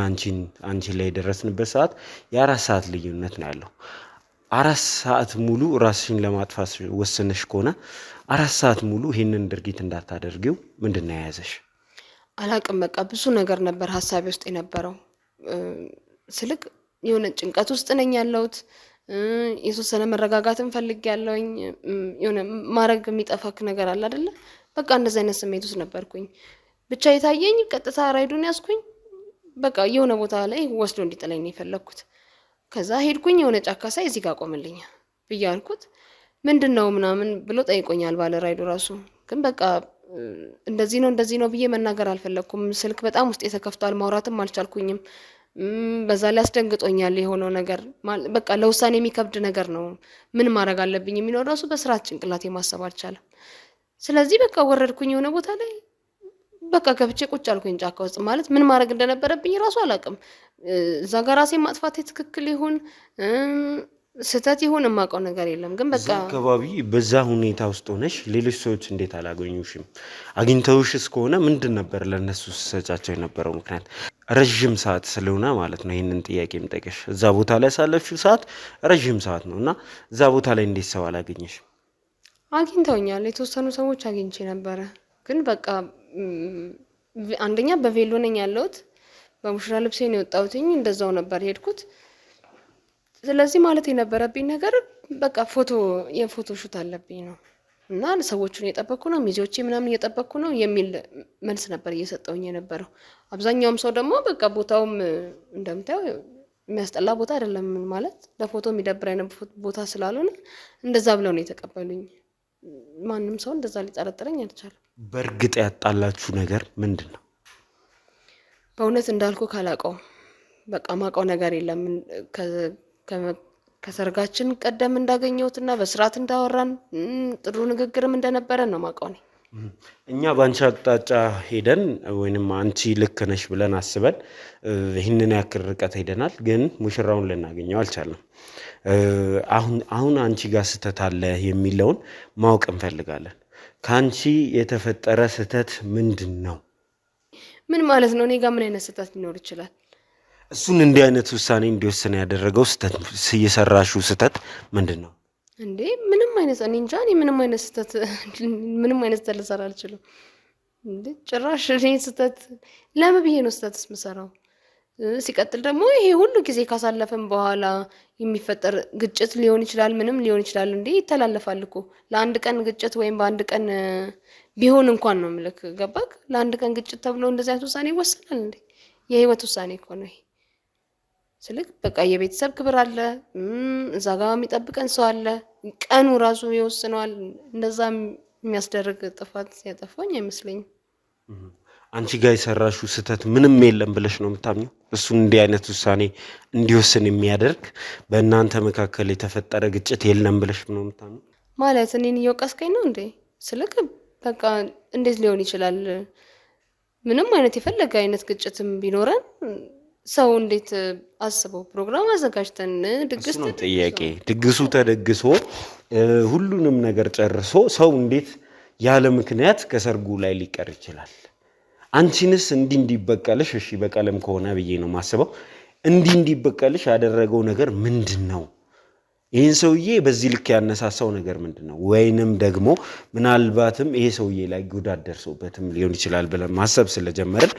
አንቺ ላይ የደረስንበት ሰዓት የ4 ሰዓት ልዩነት ነው ያለው። 4 ሰዓት ሙሉ ራስሽን ለማጥፋት ወሰነሽ ከሆነ 4 ሰዓት ሙሉ ይሄንን ድርጊት እንዳታደርጊው ምንድን ነው የያዘሽ? አላቅም በቃ ብዙ ነገር ነበር ሀሳቤ ውስጥ የነበረው። ስልክ የሆነ ጭንቀት ውስጥ ነኝ ያለሁት። የተወሰነ መረጋጋትን ፈልጌያለሁኝ። የሆነ ማድረግ የሚጠፋክ ነገር አለ አይደለ? በቃ እንደዚህ አይነት ስሜት ውስጥ ነበርኩኝ። ብቻ የታየኝ ቀጥታ ራይዱን ያዝኩኝ። በቃ የሆነ ቦታ ላይ ወስዶ እንዲጥለኝ ነው የፈለኩት። ከዛ ሄድኩኝ። የሆነ ጫካ ሳይ እዚህ ጋር ቆምልኝ ብዬ አልኩት። ምንድነው ምናምን ብሎ ጠይቆኛል ባለ ራይዱ ራሱ። ግን በቃ እንደዚህ ነው ብዬ መናገር አልፈለኩም። ስልክ በጣም ውስጥ ተከፍቷል፣ ማውራትም አልቻልኩኝም። በዛ ላይ አስደንግጦኛል የሆነው ነገር። በቃ ለውሳኔ የሚከብድ ነገር ነው። ምን ማድረግ አለብኝ የሚለው ራሱ በስርዓት ጭንቅላቴ ማሰብ አልቻለም። ስለዚህ በቃ ወረድኩኝ የሆነ ቦታ ላይ በቃ ገብቼ ቁጭ አልኩኝ ጫካ ውስጥ። ማለት ምን ማድረግ እንደነበረብኝ ራሱ አላውቅም። እዛ ጋር ራሴን ማጥፋት ትክክል ይሁን ስህተት ይሁን የማውቀው ነገር የለም። ግን በቃ አካባቢ በዛ ሁኔታ ውስጥ ሆነሽ ሌሎች ሰዎች እንዴት አላገኙሽም? አግኝተውሽስ ከሆነ ምንድን ነበር ለእነሱ ሰጫቸው የነበረው ምክንያት? ረዥም ሰዓት ስለሆነ ማለት ነው ይህንን ጥያቄ የምጠይቅሽ። እዛ ቦታ ላይ ያሳለፍሽው ሰዓት ረዥም ሰዓት ነው እና እዛ ቦታ ላይ እንዴት ሰው አላገኘሽም? አግኝተውኛል። የተወሰኑ ሰዎች አግኝቼ ነበረ። ግን በቃ አንደኛ በቬሎ ነኝ ያለሁት፣ በሙሽራ ልብሴ ነው የወጣሁትኝ። እንደዛው ነበር ሄድኩት። ስለዚህ ማለት የነበረብኝ ነገር በቃ የፎቶ ሹት አለብኝ ነው እና ሰዎቹን እየጠበቅኩ ነው፣ ሚዜዎቼ ምናምን እየጠበቅኩ ነው የሚል መልስ ነበር እየሰጠውኝ የነበረው። አብዛኛውም ሰው ደግሞ በቃ ቦታውም እንደምታየው የሚያስጠላ ቦታ አይደለም፣ ማለት ለፎቶ የሚደብር አይነት ቦታ ስላልሆነ እንደዛ ብለው ነው የተቀበሉኝ። ማንም ሰው እንደዛ ሊጠረጥረኝ አልቻለም። በእርግጥ ያጣላችሁ ነገር ምንድን ነው? በእውነት እንዳልኩ ካላቀው በቃ ማቀው ነገር የለም። ከሰርጋችን ቀደም እንዳገኘሁትና በስርዓት እንዳወራን ጥሩ ንግግርም እንደነበረ ነው ማቀው ነኝ። እኛ ባንቺ አቅጣጫ ሄደን ወይንም አንቺ ልክ ነሽ ብለን አስበን ይህንን ያክል ርቀት ሄደናል፣ ግን ሙሽራውን ልናገኘው አልቻለም። አሁን አንቺ ጋር ስህተት አለ የሚለውን ማወቅ እንፈልጋለን። ከአንቺ የተፈጠረ ስህተት ምንድን ነው? ምን ማለት ነው? እኔ ጋር ምን አይነት ስህተት ሊኖር ይችላል? እሱን እንዲህ አይነት ውሳኔ እንዲወስን ያደረገው ስህተት የሰራሽው ስህተት ምንድን ነው እንዴ? ምንም አይነት እኔ እንጃ። እኔ ምንም አይነት ስህተት ልሰራ አልችልም እንዴ ጭራሽ። እኔ ስህተት ለምን ብዬ ነው ስህተትስ የምሰራው? ሲቀጥል ደግሞ ይሄ ሁሉ ጊዜ ካሳለፈን በኋላ የሚፈጠር ግጭት ሊሆን ይችላል፣ ምንም ሊሆን ይችላል። እንዴ ይተላለፋል እኮ። ለአንድ ቀን ግጭት ወይም በአንድ ቀን ቢሆን እንኳን ነው ምልክ ገባክ? ለአንድ ቀን ግጭት ተብሎ እንደዚህ አይነት ውሳኔ ይወሰናል እንዴ? የህይወት ውሳኔ እኮ ነው ይሄ። ስልክ በቃ የቤተሰብ ክብር አለ፣ እዛ ጋር የሚጠብቀን ሰው አለ፣ ቀኑ ራሱ ይወስነዋል። እንደዛ የሚያስደርግ ጥፋት ያጠፋኝ አይመስለኝም። አንቺ ጋር የሰራሽው ስህተት ምንም የለም ብለሽ ነው የምታምኚው? እሱን እንዲህ አይነት ውሳኔ እንዲወስን የሚያደርግ በእናንተ መካከል የተፈጠረ ግጭት የለም ብለሽ ነው የምታምኚው? ማለት እኔን እየወቀስከኝ ነው እንዴ? ስልክ በቃ እንዴት ሊሆን ይችላል? ምንም አይነት የፈለገ አይነት ግጭትም ቢኖረን ሰው እንዴት አስበው ፕሮግራም አዘጋጅተን ድግስ ነው ጥያቄ። ድግሱ ተደግሶ ሁሉንም ነገር ጨርሶ ሰው እንዴት ያለ ምክንያት ከሰርጉ ላይ ሊቀር ይችላል? አንቺንስ እንዲበቀልሽ እሺ በቀለም ከሆነ ብዬ ነው ማስበው፣ እንዲበቀልሽ ያደረገው ነገር ምንድነው? ይህን ሰውዬ በዚህ ልክ ያነሳሳው ነገር ምንድነው? ወይንም ደግሞ ምናልባትም ይሄ ሰውዬ ላይ ጉዳት ደርሶበትም ሊሆን ይችላል ብለን ማሰብ ስለጀመርን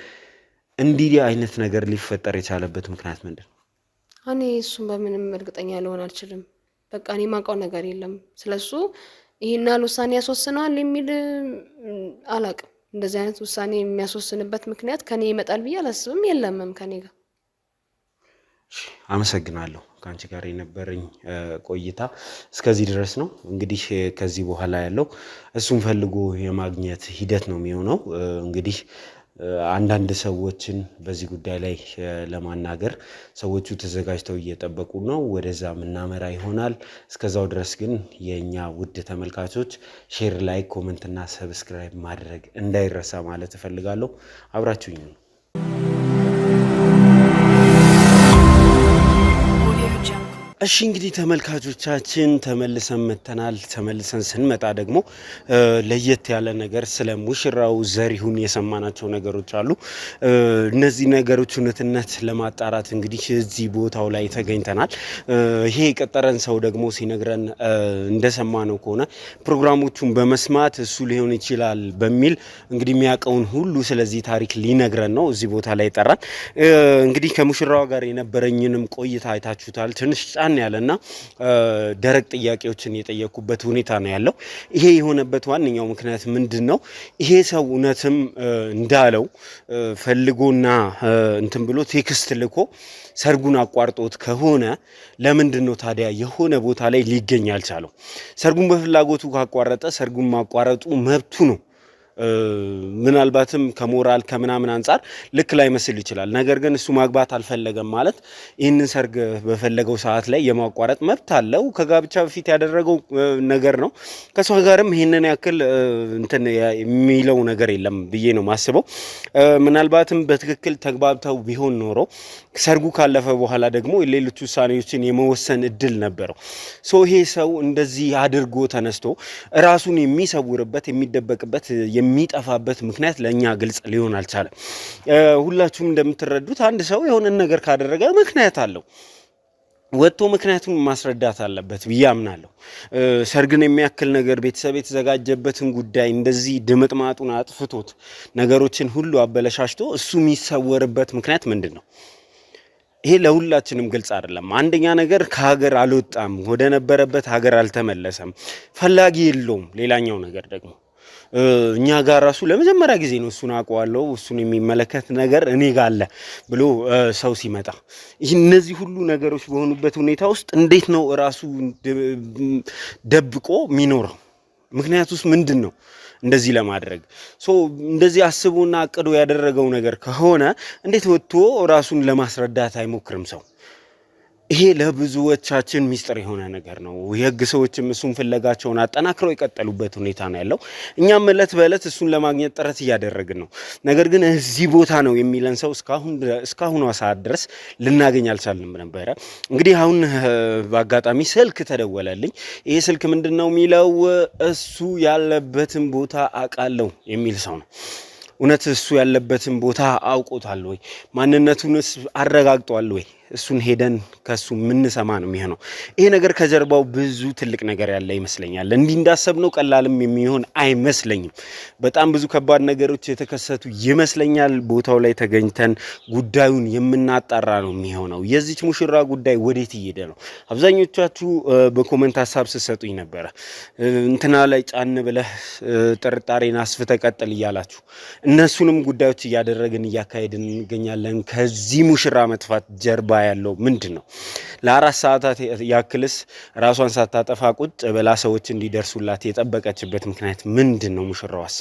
እንዲህ አይነት ነገር ሊፈጠር የቻለበት ምክንያት ምንድነው? እኔ እሱን በምንም እርግጠኛ ልሆን አልችልም። በቃ እኔ ማውቀው ነገር የለም ስለሱ። ይሄናል ውሳኔ ያስወስናል የሚል አላቅም። እንደዚህ አይነት ውሳኔ የሚያስወስንበት ምክንያት ከኔ ይመጣል ብዬ አላስብም። የለምም ከኔ ጋር። አመሰግናለሁ። ከአንቺ ጋር የነበረኝ ቆይታ እስከዚህ ድረስ ነው። እንግዲህ ከዚህ በኋላ ያለው እሱን ፈልጎ የማግኘት ሂደት ነው የሚሆነው። እንግዲህ አንዳንድ ሰዎችን በዚህ ጉዳይ ላይ ለማናገር ሰዎቹ ተዘጋጅተው እየጠበቁ ነው። ወደዛ ምናመራ ይሆናል። እስከዛው ድረስ ግን የኛ ውድ ተመልካቾች ሼር፣ ላይክ፣ ኮሜንት እና ሰብስክራይብ ማድረግ እንዳይረሳ ማለት እፈልጋለሁ። አብራችሁኝ ነው። እሺ እንግዲህ ተመልካቾቻችን ተመልሰን መተናል። ተመልሰን ስንመጣ ደግሞ ለየት ያለ ነገር ስለ ሙሽራው ዘሪሁን የሰማናቸው ነገሮች አሉ። እነዚህ ነገሮች እውነትነት ለማጣራት እንግዲህ እዚህ ቦታው ላይ ተገኝተናል። ይሄ የቀጠረን ሰው ደግሞ ሲነግረን እንደሰማነው ከሆነ ፕሮግራሞቹን በመስማት እሱ ሊሆን ይችላል በሚል እንግዲህ የሚያውቀውን ሁሉ ስለዚህ ታሪክ ሊነግረን ነው እዚህ ቦታ ላይ ጠራን። እንግዲህ ከሙሽራው ጋር የነበረኝንም ቆይታ አይታችሁታል። ትንሽ ጫን ያለና ደረቅ ጥያቄዎችን የጠየቁበት ሁኔታ ነው ያለው። ይሄ የሆነበት ዋነኛው ምክንያት ምንድነው? ይሄ ሰው እውነትም እንዳለው ፈልጎና እንትን ብሎ ቴክስት ልኮ ሰርጉን አቋርጦት ከሆነ ለምንድነው ታዲያ የሆነ ቦታ ላይ ሊገኝ ያልቻለው? ሰርጉን በፍላጎቱ ካቋረጠ ሰርጉን ማቋረጡ መብቱ ነው። ምናልባትም ከሞራል ከምናምን አንፃር ልክ ላይ መስል ይችላል። ነገር ግን እሱ ማግባት አልፈለገም ማለት ይህንን ሰርግ በፈለገው ሰዓት ላይ የማቋረጥ መብት አለው። ከጋብቻ በፊት ያደረገው ነገር ነው። ከሷ ጋርም ይህንን ያክል እንትን የሚለው ነገር የለም ብዬ ነው ማስበው። ምናልባትም በትክክል ተግባብተው ቢሆን ኖሮ ሰርጉ ካለፈ በኋላ ደግሞ ሌሎች ውሳኔዎችን የመወሰን እድል ነበረው። ይሄ ሰው እንደዚህ አድርጎ ተነስቶ ራሱን የሚሰውርበት የሚደበቅበት የሚጠፋበት ምክንያት ለኛ ግልጽ ሊሆን አልቻለም። ሁላችሁም እንደምትረዱት አንድ ሰው የሆነ ነገር ካደረገ ምክንያት አለው። ወጥቶ ምክንያቱን ማስረዳት አለበት ብዬ አምናለሁ። ሰርግን የሚያክል ነገር ቤተሰብ የተዘጋጀበትን ጉዳይ እንደዚህ ድምጥማጡን አጥፍቶት ነገሮችን ሁሉ አበለሻሽቶ እሱ የሚሰወርበት ምክንያት ምንድን ነው? ይሄ ለሁላችንም ግልጽ አይደለም። አንደኛ ነገር ከሀገር አልወጣም፣ ወደ ነበረበት ሀገር አልተመለሰም፣ ፈላጊ የለውም። ሌላኛው ነገር ደግሞ እኛ ጋር ራሱ ለመጀመሪያ ጊዜ ነው እሱን አውቀዋለሁ እሱን የሚመለከት ነገር እኔ ጋር አለ ብሎ ሰው ሲመጣ እነዚህ ሁሉ ነገሮች በሆኑበት ሁኔታ ውስጥ እንዴት ነው ራሱ ደብቆ የሚኖረው? ምክንያቱስ ምንድን ነው? እንደዚህ ለማድረግ እንደዚህ አስቦና አቅዶ ያደረገው ነገር ከሆነ እንዴት ወጥቶ ራሱን ለማስረዳት አይሞክርም ሰው? ይሄ ለብዙዎቻችን ሚስጥር የሆነ ነገር ነው። የህግ ሰዎችም እሱን ፍለጋቸውን አጠናክረው የቀጠሉበት ሁኔታ ነው ያለው። እኛም እለት በእለት እሱን ለማግኘት ጥረት እያደረግን ነው። ነገር ግን እዚህ ቦታ ነው የሚለን ሰው እስካሁኗ ሰዓት ድረስ ልናገኝ አልቻልንም ነበረ። እንግዲህ አሁን በአጋጣሚ ስልክ ተደወለልኝ። ይሄ ስልክ ምንድነው የሚለው? እሱ ያለበትን ቦታ አውቃለሁ የሚል ሰው ነው። እውነት እሱ ያለበትን ቦታ አውቆታል ወይ? ማንነቱንስ አረጋግጧል ወይ? እሱን ሄደን ከሱ የምንሰማ ነው የሚሆነው። ይሄ ነገር ከጀርባው ብዙ ትልቅ ነገር ያለ ይመስለኛል። እንዲህ እንዳሰብነው ቀላልም የሚሆን አይመስለኝም። በጣም ብዙ ከባድ ነገሮች የተከሰቱ ይመስለኛል። ቦታው ላይ ተገኝተን ጉዳዩን የምናጣራ ነው የሚሆነው። የዚች ሙሽራ ጉዳይ ወዴት እየሄደ ነው? አብዛኞቻችሁ በኮመንት ሀሳብ ስትሰጡኝ ነበረ። እንትና ላይ ጫን ብለህ ጥርጣሬን አስፍተህ ቀጥል እያላችሁ እነሱንም ጉዳዮች እያደረግን እያካሄድን እንገኛለን። ከዚህ ሙሽራ መጥፋት ጀርባ ያለው ምንድን ነው? ለ4 ሰዓታት ያክልስ ራሷን ሳታጠፋ ቁጭ ብላ ሰዎች እንዲደርሱላት የጠበቀችበት ምክንያት ምንድን ነው? ሙሽራዋስ?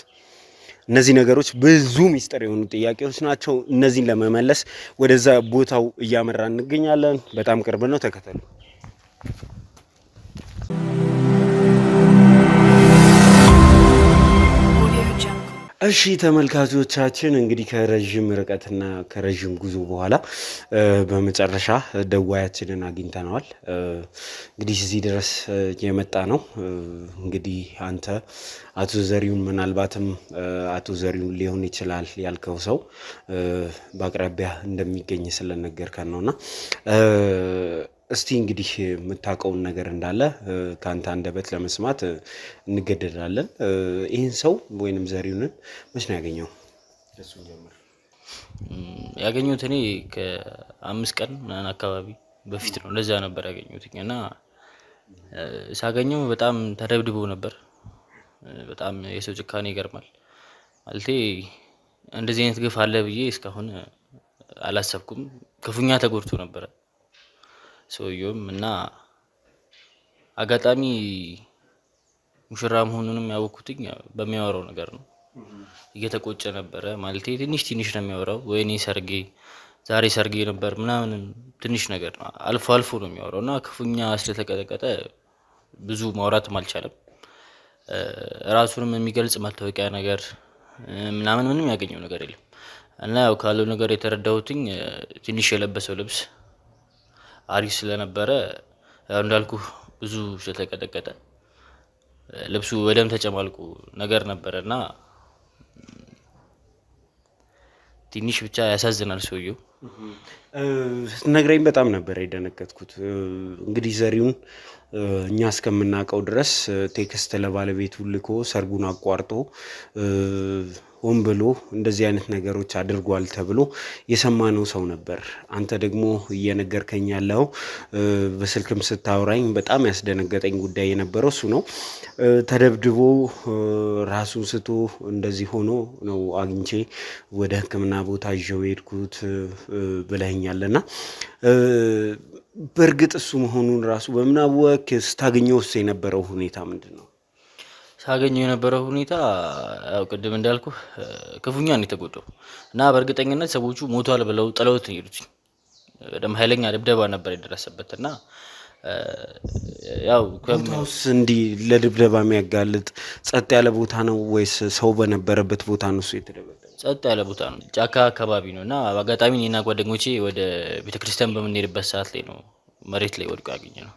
እነዚህ ነገሮች ብዙ ሚስጥር የሆኑ ጥያቄዎች ናቸው። እነዚህን ለመመለስ ወደዛ ቦታው እያመራ እንገኛለን። በጣም ቅርብ ነው። ተከተሉ። እሺ ተመልካቾቻችን እንግዲህ ከረዥም ርቀትና ከረዥም ጉዞ በኋላ በመጨረሻ ደዋያችንን አግኝተነዋል። እንግዲህ እዚህ ድረስ የመጣ ነው። እንግዲህ አንተ አቶ ዘሪሁን ምናልባትም አቶ ዘሪሁን ሊሆን ይችላል ያልከው ሰው በአቅራቢያ እንደሚገኝ ስለነገርከን ነውና እስቲ እንግዲህ የምታውቀውን ነገር እንዳለ ካንተ አንደበት ለመስማት እንገደዳለን። ይህን ሰው ወይንም ዘሪሁንን መች ነው ያገኘው? እሱ ጀምር። ያገኘሁት እኔ ከ5 ቀን ምናምን አካባቢ በፊት ነው። እንደዛ ነበር ያገኘሁት እና ሳገኘው በጣም ተደብድቦ ነበር። በጣም የሰው ጭካኔ ይገርማል። ማለቴ እንደዚህ አይነት ግፍ አለ ብዬ እስካሁን አላሰብኩም። ክፉኛ ተጎድቶ ነበር ሰውየውም እና አጋጣሚ ሙሽራ መሆኑንም ያወኩትኝ በሚያወራው ነገር ነው። እየተቆጨ ነበረ። ማለቴ ትንሽ ነው የሚያወራው። ወይኔ ሰርጌ ዛሬ ሰርጌ ነበር ምናምን ትንሽ ነገር ነው አልፎ አልፎ ነው የሚያወራው እና ክፉኛ ስለተቀጠቀጠ ብዙ ማውራትም አልቻለም። ራሱንም የሚገልጽ መታወቂያ ነገር ምናምን ምንም ያገኘው ነገር የለም እና ያው ካለው ነገር የተረዳሁትኝ ትንሽ የለበሰው ልብስ አሪፍ ስለነበረ ያው እንዳልኩ ብዙ ስለተቀጠቀጠ ልብሱ በደም ተጨማልቁ ነገር ነበርና ትንሽ ብቻ ያሳዝናል ሰውየው። ስትነግረኝ በጣም ነበር የደነገጥኩት። እንግዲህ ዘሪሁን እኛ እስከምናውቀው ድረስ ቴክስት ለባለቤቱ ልኮ ሰርጉን አቋርጦ ሆን ብሎ እንደዚህ አይነት ነገሮች አድርጓል ተብሎ የሰማነው ሰው ነበር። አንተ ደግሞ እየነገርከኝ ያለው በስልክም ስታወራኝ በጣም ያስደነገጠኝ ጉዳይ የነበረው እሱ ነው። ተደብድቦ ራሱን ስቶ እንደዚህ ሆኖ ነው አግኝቼ ወደ ሕክምና ቦታ ይዤው ሄድኩት ብለኸኛልና በእርግጥ እሱ መሆኑን ራሱ በምን አወክ? ስታገኘው ውስጥ የነበረው ሁኔታ ምንድን ነው? ሳገኘው የነበረው ሁኔታ ያው ቅድም እንዳልኩ ክፉኛ ነው የተጎዳው እና በእርግጠኝነት ሰዎቹ ሞቷል ብለው ጥለውት ነው የሄዱት። በደም ኃይለኛ ድብደባ ነበር የደረሰበት እና ያው ቦታውስ እንዲህ ለድብደባ የሚያጋልጥ ጸጥ ያለ ቦታ ነው ወይስ ሰው በነበረበት ቦታ ነው እሱ የተደበደበው? ጸጥ ያለ ቦታ ነው፣ ጫካ አካባቢ ነው እና በአጋጣሚ እኔና ጓደኞቼ ወደ ቤተክርስቲያን በምንሄድበት ሰዓት ላይ ነው መሬት ላይ ወድቆ ያገኘነው።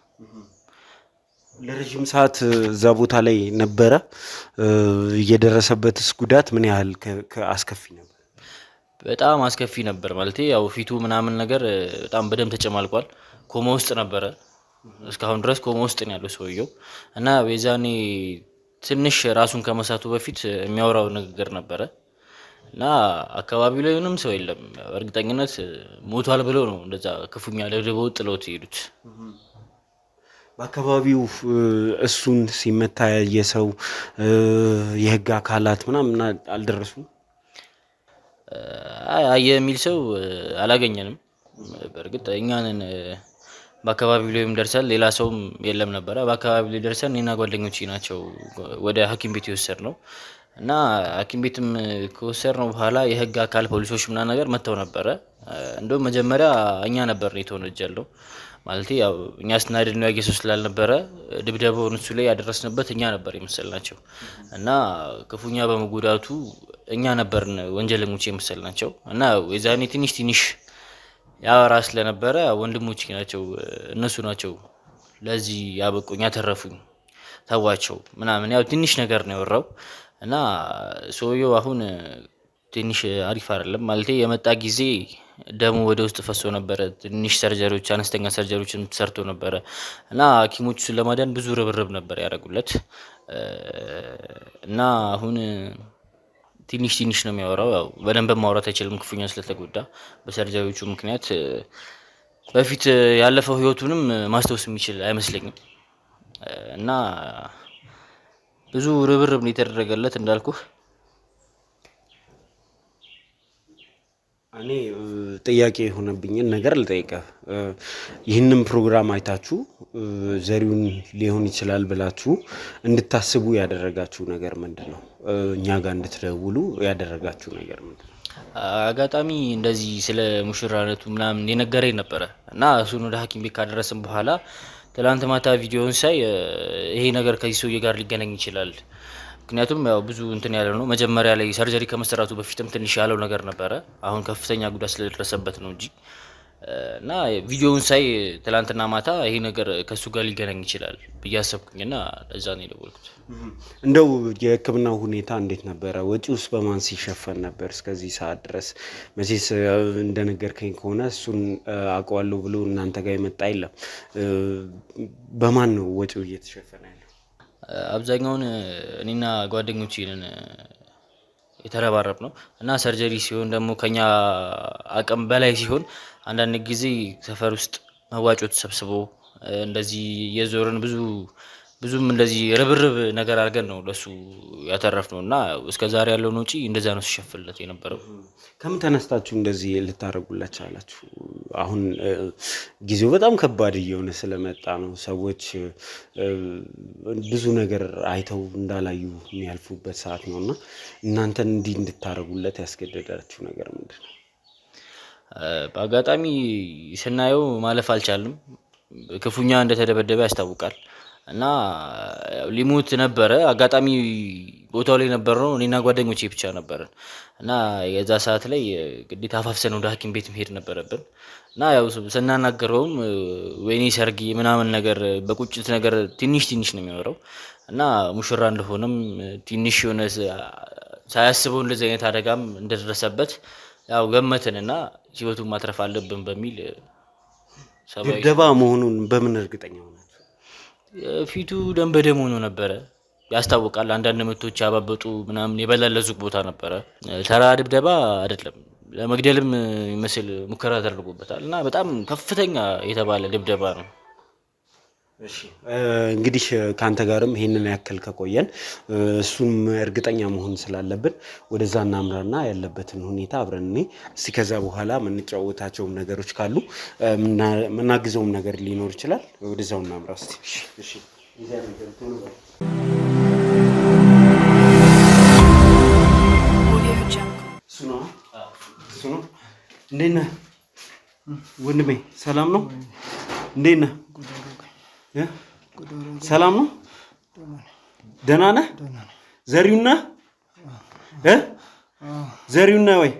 ለረጅም ሰዓት እዛ ቦታ ላይ ነበረ። የደረሰበትስ ጉዳት ምን ያህል አስከፊ ነበር? በጣም አስከፊ ነበር። ማለት ያው ፊቱ ምናምን ነገር በጣም በደም ተጨማልቋል። ኮማ ውስጥ ነበረ፣ እስካሁን ድረስ ኮማ ውስጥ ነው ያለው ሰውየው እና በዛኔ ትንሽ ራሱን ከመሳቱ በፊት የሚያወራው ንግግር ነበረ እና አካባቢው ላይ ምንም ሰው የለም። እርግጠኝነት ሞቷል ብለው ነው እንደዛ ክፉኛ ደብድበው ጥለውት ሄዱት። በአካባቢው እሱን ሲመታ የሰው የህግ አካላት ምናምን አልደረሱም? አየ የሚል ሰው አላገኘንም። በእርግጥ እኛንን በአካባቢው ላይም ደርሰን ሌላ ሰውም የለም ነበረ። በአካባቢው ላይ ደርሰን እኔና ጓደኞቼ ናቸው ወደ ሐኪም ቤት የወሰድነው እና ሐኪም ቤትም ከወሰድነው በኋላ የህግ አካል ፖሊሶች ምናምን ነገር መጥተው ነበረ። እንደውም መጀመሪያ እኛ ነበር የተወነጀልነው። ማለት ያው እኛ ስናድድ ነው ያገሰው ስላልነበረ ድብደባውን እሱ ላይ ያደረስንበት እኛ ነበር የመሰልናቸው እና ክፉኛ በመጎዳቱ እኛ ነበርን ወንጀለኞች የመሰልናቸው እና የዛኔ ትንሽ ያወራ ስለነበረ ወንድሞቼ ናቸው እነሱ ናቸው ለዚህ ያበቁኝ ያተረፉኝ ተዋቸው ምናምን ያው ትንሽ ነገር ነው ያወራው እና ሰውየው አሁን ትንሽ አሪፍ አይደለም። ማለት የመጣ ጊዜ ደሙ ወደ ውስጥ ፈሶ ነበር። ትንሽ ሰርጀሪዎች አነስተኛ ሰርጀሪዎችን ተሰርቶ ነበር እና ሐኪሞቹን ለማዳን ብዙ ርብርብ ነበር ያደረጉለት እና አሁን ትንሽ ነው የሚያወራው። ያው በደንብ ማውራት አይችልም ክፉኛ ስለተጎዳ በሰርጀሪዎቹ ምክንያት። በፊት ያለፈው ህይወቱንም ማስታወስ የሚችል አይመስለኝም እና ብዙ ርብርብ ነው የተደረገለት እንዳልኩህ። እኔ ጥያቄ የሆነብኝን ነገር ልጠይቅህ። ይህንን ፕሮግራም አይታችሁ ዘሪሁን ሊሆን ይችላል ብላችሁ እንድታስቡ ያደረጋችሁ ነገር ምንድን ነው? እኛ ጋር እንድትደውሉ ያደረጋችሁ ነገር ምንድን ነው? አጋጣሚ እንደዚህ ስለ ሙሽራነቱ ምናምን የነገረኝ ነበረ እና እሱን ወደ ሐኪም ቤት ካደረስን በኋላ ትላንት ማታ ቪዲዮውን ሳይ ይሄ ነገር ከዚህ ሰውዬ ጋር ሊገናኝ ይችላል። ምክንያቱም ያው ብዙ እንትን ያለው ነው። መጀመሪያ ላይ ሰርጀሪ ከመሰራቱ በፊትም ትንሽ ያለው ነገር ነበረ። አሁን ከፍተኛ ጉዳት ስለደረሰበት ነው እንጂ እና ቪዲዮውን ሳይ ትላንትና ማታ ይሄ ነገር ከሱ ጋር ሊገናኝ ይችላል ብዬ አሰብኩኝና ለዛ ነው የደወልኩት። እንደው የሕክምናው ሁኔታ እንዴት ነበረ? ወጪውስ በማን ሲሸፈን ነበር እስከዚህ ሰዓት ድረስ? መቼስ እንደነገርከኝ ከሆነ እሱን አውቀዋለሁ ብሎ እናንተ ጋር የመጣ የለም። በማን ነው ወጪው እየተሸፈነ ያለው? አብዛኛውን እኔና ጓደኞቼ ነን የተረባረብ ነው እና ሰርጀሪ ሲሆን ደግሞ ከኛ አቅም በላይ ሲሆን አንዳንድ ጊዜ ሰፈር ውስጥ መዋጮ ተሰብስቦ እንደዚህ የዞርን ብዙም እንደዚህ ርብርብ ነገር አድርገን ነው ለሱ ያተረፍነው እና እስከዛሬ ያለው ወጪ እንደዛ ነው ሲሸፍንለት የነበረው። ከምን ተነስታችሁ እንደዚህ ልታደርጉለት ቻላችሁ? አሁን ጊዜው በጣም ከባድ እየሆነ ስለመጣ ነው። ሰዎች ብዙ ነገር አይተው እንዳላዩ የሚያልፉበት ሰዓት ነው እና እናንተን እንዲህ እንድታደርጉለት ያስገደዳችሁ ነገር ምንድን ነው? በአጋጣሚ ስናየው ማለፍ አልቻልንም። ክፉኛ እንደተደበደበ ያስታውቃል እና ሊሞት ነበረ። አጋጣሚ ቦታው ላይ ነበርነው እኔና ጓደኞቼ ብቻ ነበርን እና የዛ ሰዓት ላይ ግዴታ አፋፍሰን ወደ ሐኪም ቤት መሄድ ነበረብን እና ያው ስናናገረውም ወይኔ ሰርጌ ምናምን ነገር በቁጭት ነገር ትንሽ ነው የሚያወራው እና ሙሽራ እንደሆነም ትንሽ የሆነ ሳያስበው እንደዚህ አይነት አደጋም እንደደረሰበት ያው ገመትንና ህይወቱን ማትረፍ አለብን በሚል ድብደባ መሆኑን በምን እርግጠኛ ሆናችሁ? ፊቱ ደም በደም ሆኖ ነበረ ያስታውቃል። አንዳንድ ምቶች ያባበጡ ምናምን የበላለዙ ቦታ ነበረ። ተራ ድብደባ አይደለም፣ ለመግደልም ይመስል ሙከራ ተደርጎበታል እና በጣም ከፍተኛ የተባለ ድብደባ ነው። እሺ እንግዲህ ካንተ ጋርም ይሄንን ያክል ከቆየን እሱም እርግጠኛ መሆን ስላለብን ወደዛ እናምራና ያለበትን ሁኔታ አብረን እስቲ ከዛ በኋላ የምንጫወታቸውም ነገሮች ካሉ የምናግዘውም ነገር ሊኖር ይችላል። ወደዛው እናምራ እስቲ። እሺ እሱ ነው። እንዴት ነህ ወንድሜ? ሰላም ነው? እንዴት ነህ? ሰላም ነው? ደህና ነህ? ዘሪሁን ነህ? ዘሪሁን ነህ ወይ?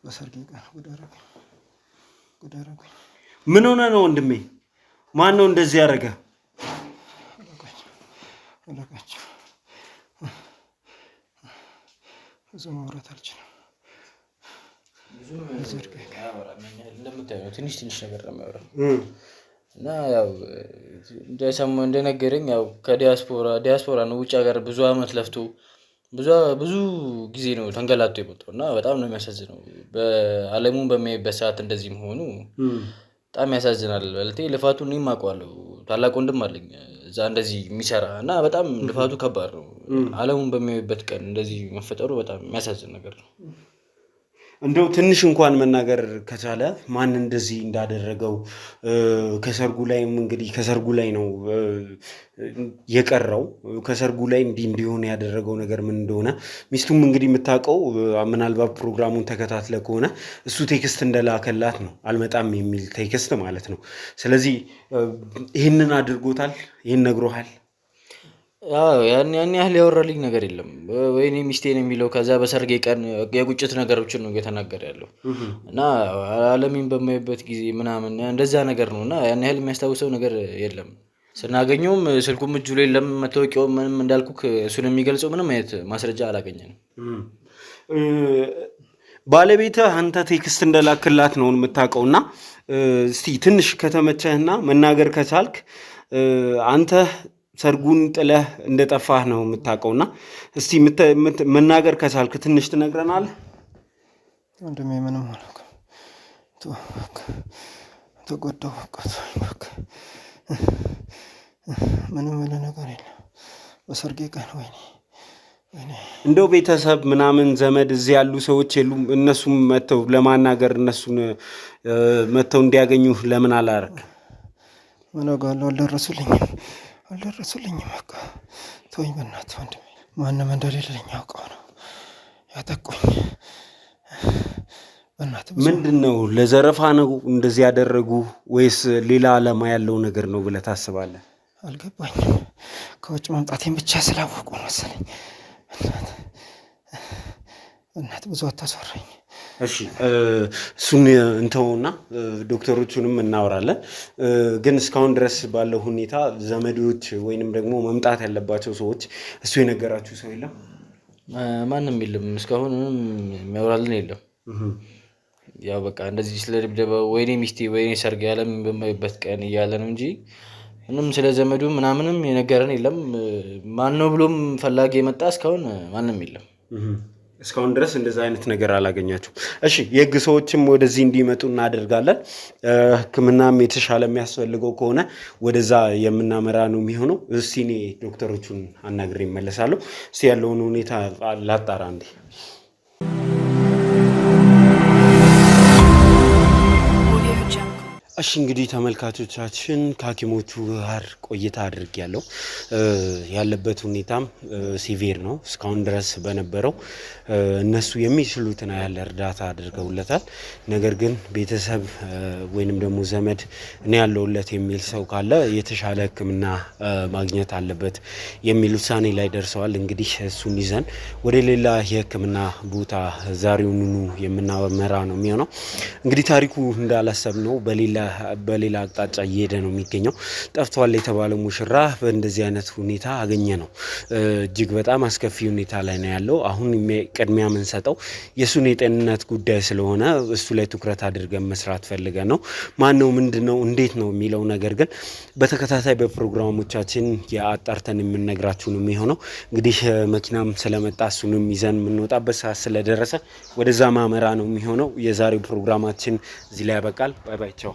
በሰርጌ ቀን ጉድ አደረገኝ። ምን ሆነህ ነው ወንድሜ? ማን ነው እንደዚህ ያደረገ? አለቃቸው ብዙ ማውራት አልችልም። እንደምታየው ትንሽ ነገር ነው የሚያወራው እና ያው እንደነገረኝ ያው ከዲያስፖራ ነው፣ ውጭ ሀገር ብዙ አመት ለፍቶ ብዙ ጊዜ ነው ተንገላቶ የመጣው እና በጣም ነው የሚያሳዝነው። በአለሙን በሚያይበት ሰዓት እንደዚህ መሆኑ በጣም ያሳዝናል። በልቴ ልፋቱን እኔም አውቀዋለሁ። ታላቅ ወንድም አለኝ እዛ እንደዚህ የሚሰራ እና በጣም ልፋቱ ከባድ ነው። አለሙን በሚያይበት ቀን እንደዚህ መፈጠሩ በጣም የሚያሳዝን ነገር ነው። እንደው ትንሽ እንኳን መናገር ከቻለ ማን እንደዚህ እንዳደረገው ከሰርጉ ላይም እንግዲህ ከሰርጉ ላይ ነው የቀረው። ከሰርጉ ላይ እንዲሆን ያደረገው ነገር ምን እንደሆነ ሚስቱም እንግዲህ የምታውቀው ምናልባት ፕሮግራሙን ተከታትለ ከሆነ እሱ ቴክስት እንደላከላት ነው፣ አልመጣም የሚል ቴክስት ማለት ነው። ስለዚህ ይህንን አድርጎታል። ይህን ነግሮሃል? ያን ያህል ያወራልኝ ነገር የለም። ወይኔ ሚስቴን የሚለው ከዛ በሰርጌ ቀን የቁጭት ነገሮችን ነው እየተናገረ ያለው እና አለሚን በማይበት ጊዜ ምናምን እንደዛ ነገር ነው እና ያን ያህል የሚያስታውሰው ነገር የለም። ስናገኘውም ስልኩም እጁ ላይ የለም፣ መታወቂያው ምንም እንዳልኩክ እሱን የሚገልጸው ምንም አይነት ማስረጃ አላገኘንም። ባለቤትህ አንተ ቴክስት እንደላክላት ነው የምታውቀውና እስቲ ትንሽ ከተመቸህና መናገር ከቻልክ አንተ ሰርጉን ጥለህ እንደጠፋህ ነው የምታውቀውና እስቲ መናገር ከቻልክ ትንሽ ትነግረናለህ? ወንድሜ ምንም አላውቅም። ተጎዳሁ። በቃ ምንም ነገር የለም። በሰርጌ ቀን ወይኔ እንደው ቤተሰብ ምናምን ዘመድ እዚህ ያሉ ሰዎች የሉም? እነሱም መተው ለማናገር እነሱን መተው እንዲያገኙ ለምን አላረክ? ምን አውቃለሁ። አልደረሱልኝም። በቃ ተወኝ በእናትህ ወንድሜ። ማንም እንደሌለኝ አውቀው ነው ያጠቁኝ። በእናትህ ምንድን ነው? ለዘረፋ ነው እንደዚህ ያደረጉ ወይስ ሌላ ዓላማ ያለው ነገር ነው ብለህ ታስባለህ? አልገባኝም። ከውጭ መምጣቴን ብቻ ስላወቁ መሰለኝ። በእናትህ ብዙ አታስወራኝ። እሺ እሱን እንተውና ዶክተሮቹንም እናወራለን። ግን እስካሁን ድረስ ባለው ሁኔታ ዘመዶች ወይንም ደግሞ መምጣት ያለባቸው ሰዎች እሱ የነገራችሁ ሰው የለም? ማንም የለም እስካሁን፣ ምንም የሚያወራልን የለም። ያው በቃ እንደዚህ ስለ ድብደባ ወይኔ ሚስቴ ወይኔ ሰርግ ያለምን በማይበት ቀን እያለ ነው እንጂ ምንም ስለ ዘመዱ ምናምንም የነገረን የለም። ማን ነው ብሎም ፈላጊ የመጣ እስካሁን ማንም የለም። እስካሁን ድረስ እንደዛ አይነት ነገር አላገኛችሁም? እሺ የህግ ሰዎችም ወደዚህ እንዲመጡ እናደርጋለን። ሕክምናም የተሻለ የሚያስፈልገው ከሆነ ወደዛ የምናመራ ነው የሚሆነው። እስቲ እኔ ዶክተሮቹን አናግሬ እመለሳለሁ። እስቲ ያለውን ሁኔታ ላጣራ እንዴ። እሺ እንግዲህ ተመልካቾቻችን ከሐኪሞቹ ጋር ቆይታ አድርጌያለሁ። ያለበት ሁኔታም ሲቪር ነው። እስካሁን ድረስ በነበረው እነሱ የሚችሉትን ያህል እርዳታ አድርገውለታል። ነገር ግን ቤተሰብ ወይንም ደግሞ ዘመድ እኔ ያለውለት የሚል ሰው ካለ የተሻለ ሕክምና ማግኘት አለበት የሚል ውሳኔ ላይ ደርሰዋል። እንግዲህ እሱን ይዘን ወደ ሌላ የሕክምና ቦታ ዛሬውኑ የምናመራ ነው የሚሆነው። እንግዲህ ታሪኩ እንዳላሰብነው በሌላ በሌላ አቅጣጫ እየሄደ ነው የሚገኘው። ጠፍቷል የተባለው ሙሽራ በእንደዚህ አይነት ሁኔታ አገኘ ነው። እጅግ በጣም አስከፊ ሁኔታ ላይ ነው ያለው። አሁን ቅድሚያ የምንሰጠው የእሱን የጤንነት ጉዳይ ስለሆነ እሱ ላይ ትኩረት አድርገን መስራት ፈልገን ነው። ማን ነው ምንድን ነው እንዴት ነው የሚለው ነገር ግን በተከታታይ በፕሮግራሞቻችን የአጣርተን የምንነግራችሁ ነው የሚሆነው። እንግዲህ መኪናም ስለመጣ እሱንም ይዘን የምንወጣበት ሰዓት ስለደረሰ ወደዛ ማመራ ነው የሚሆነው። የዛሬው ፕሮግራማችን እዚህ ላይ ያበቃል። ባይ ባይ፣ ቻው።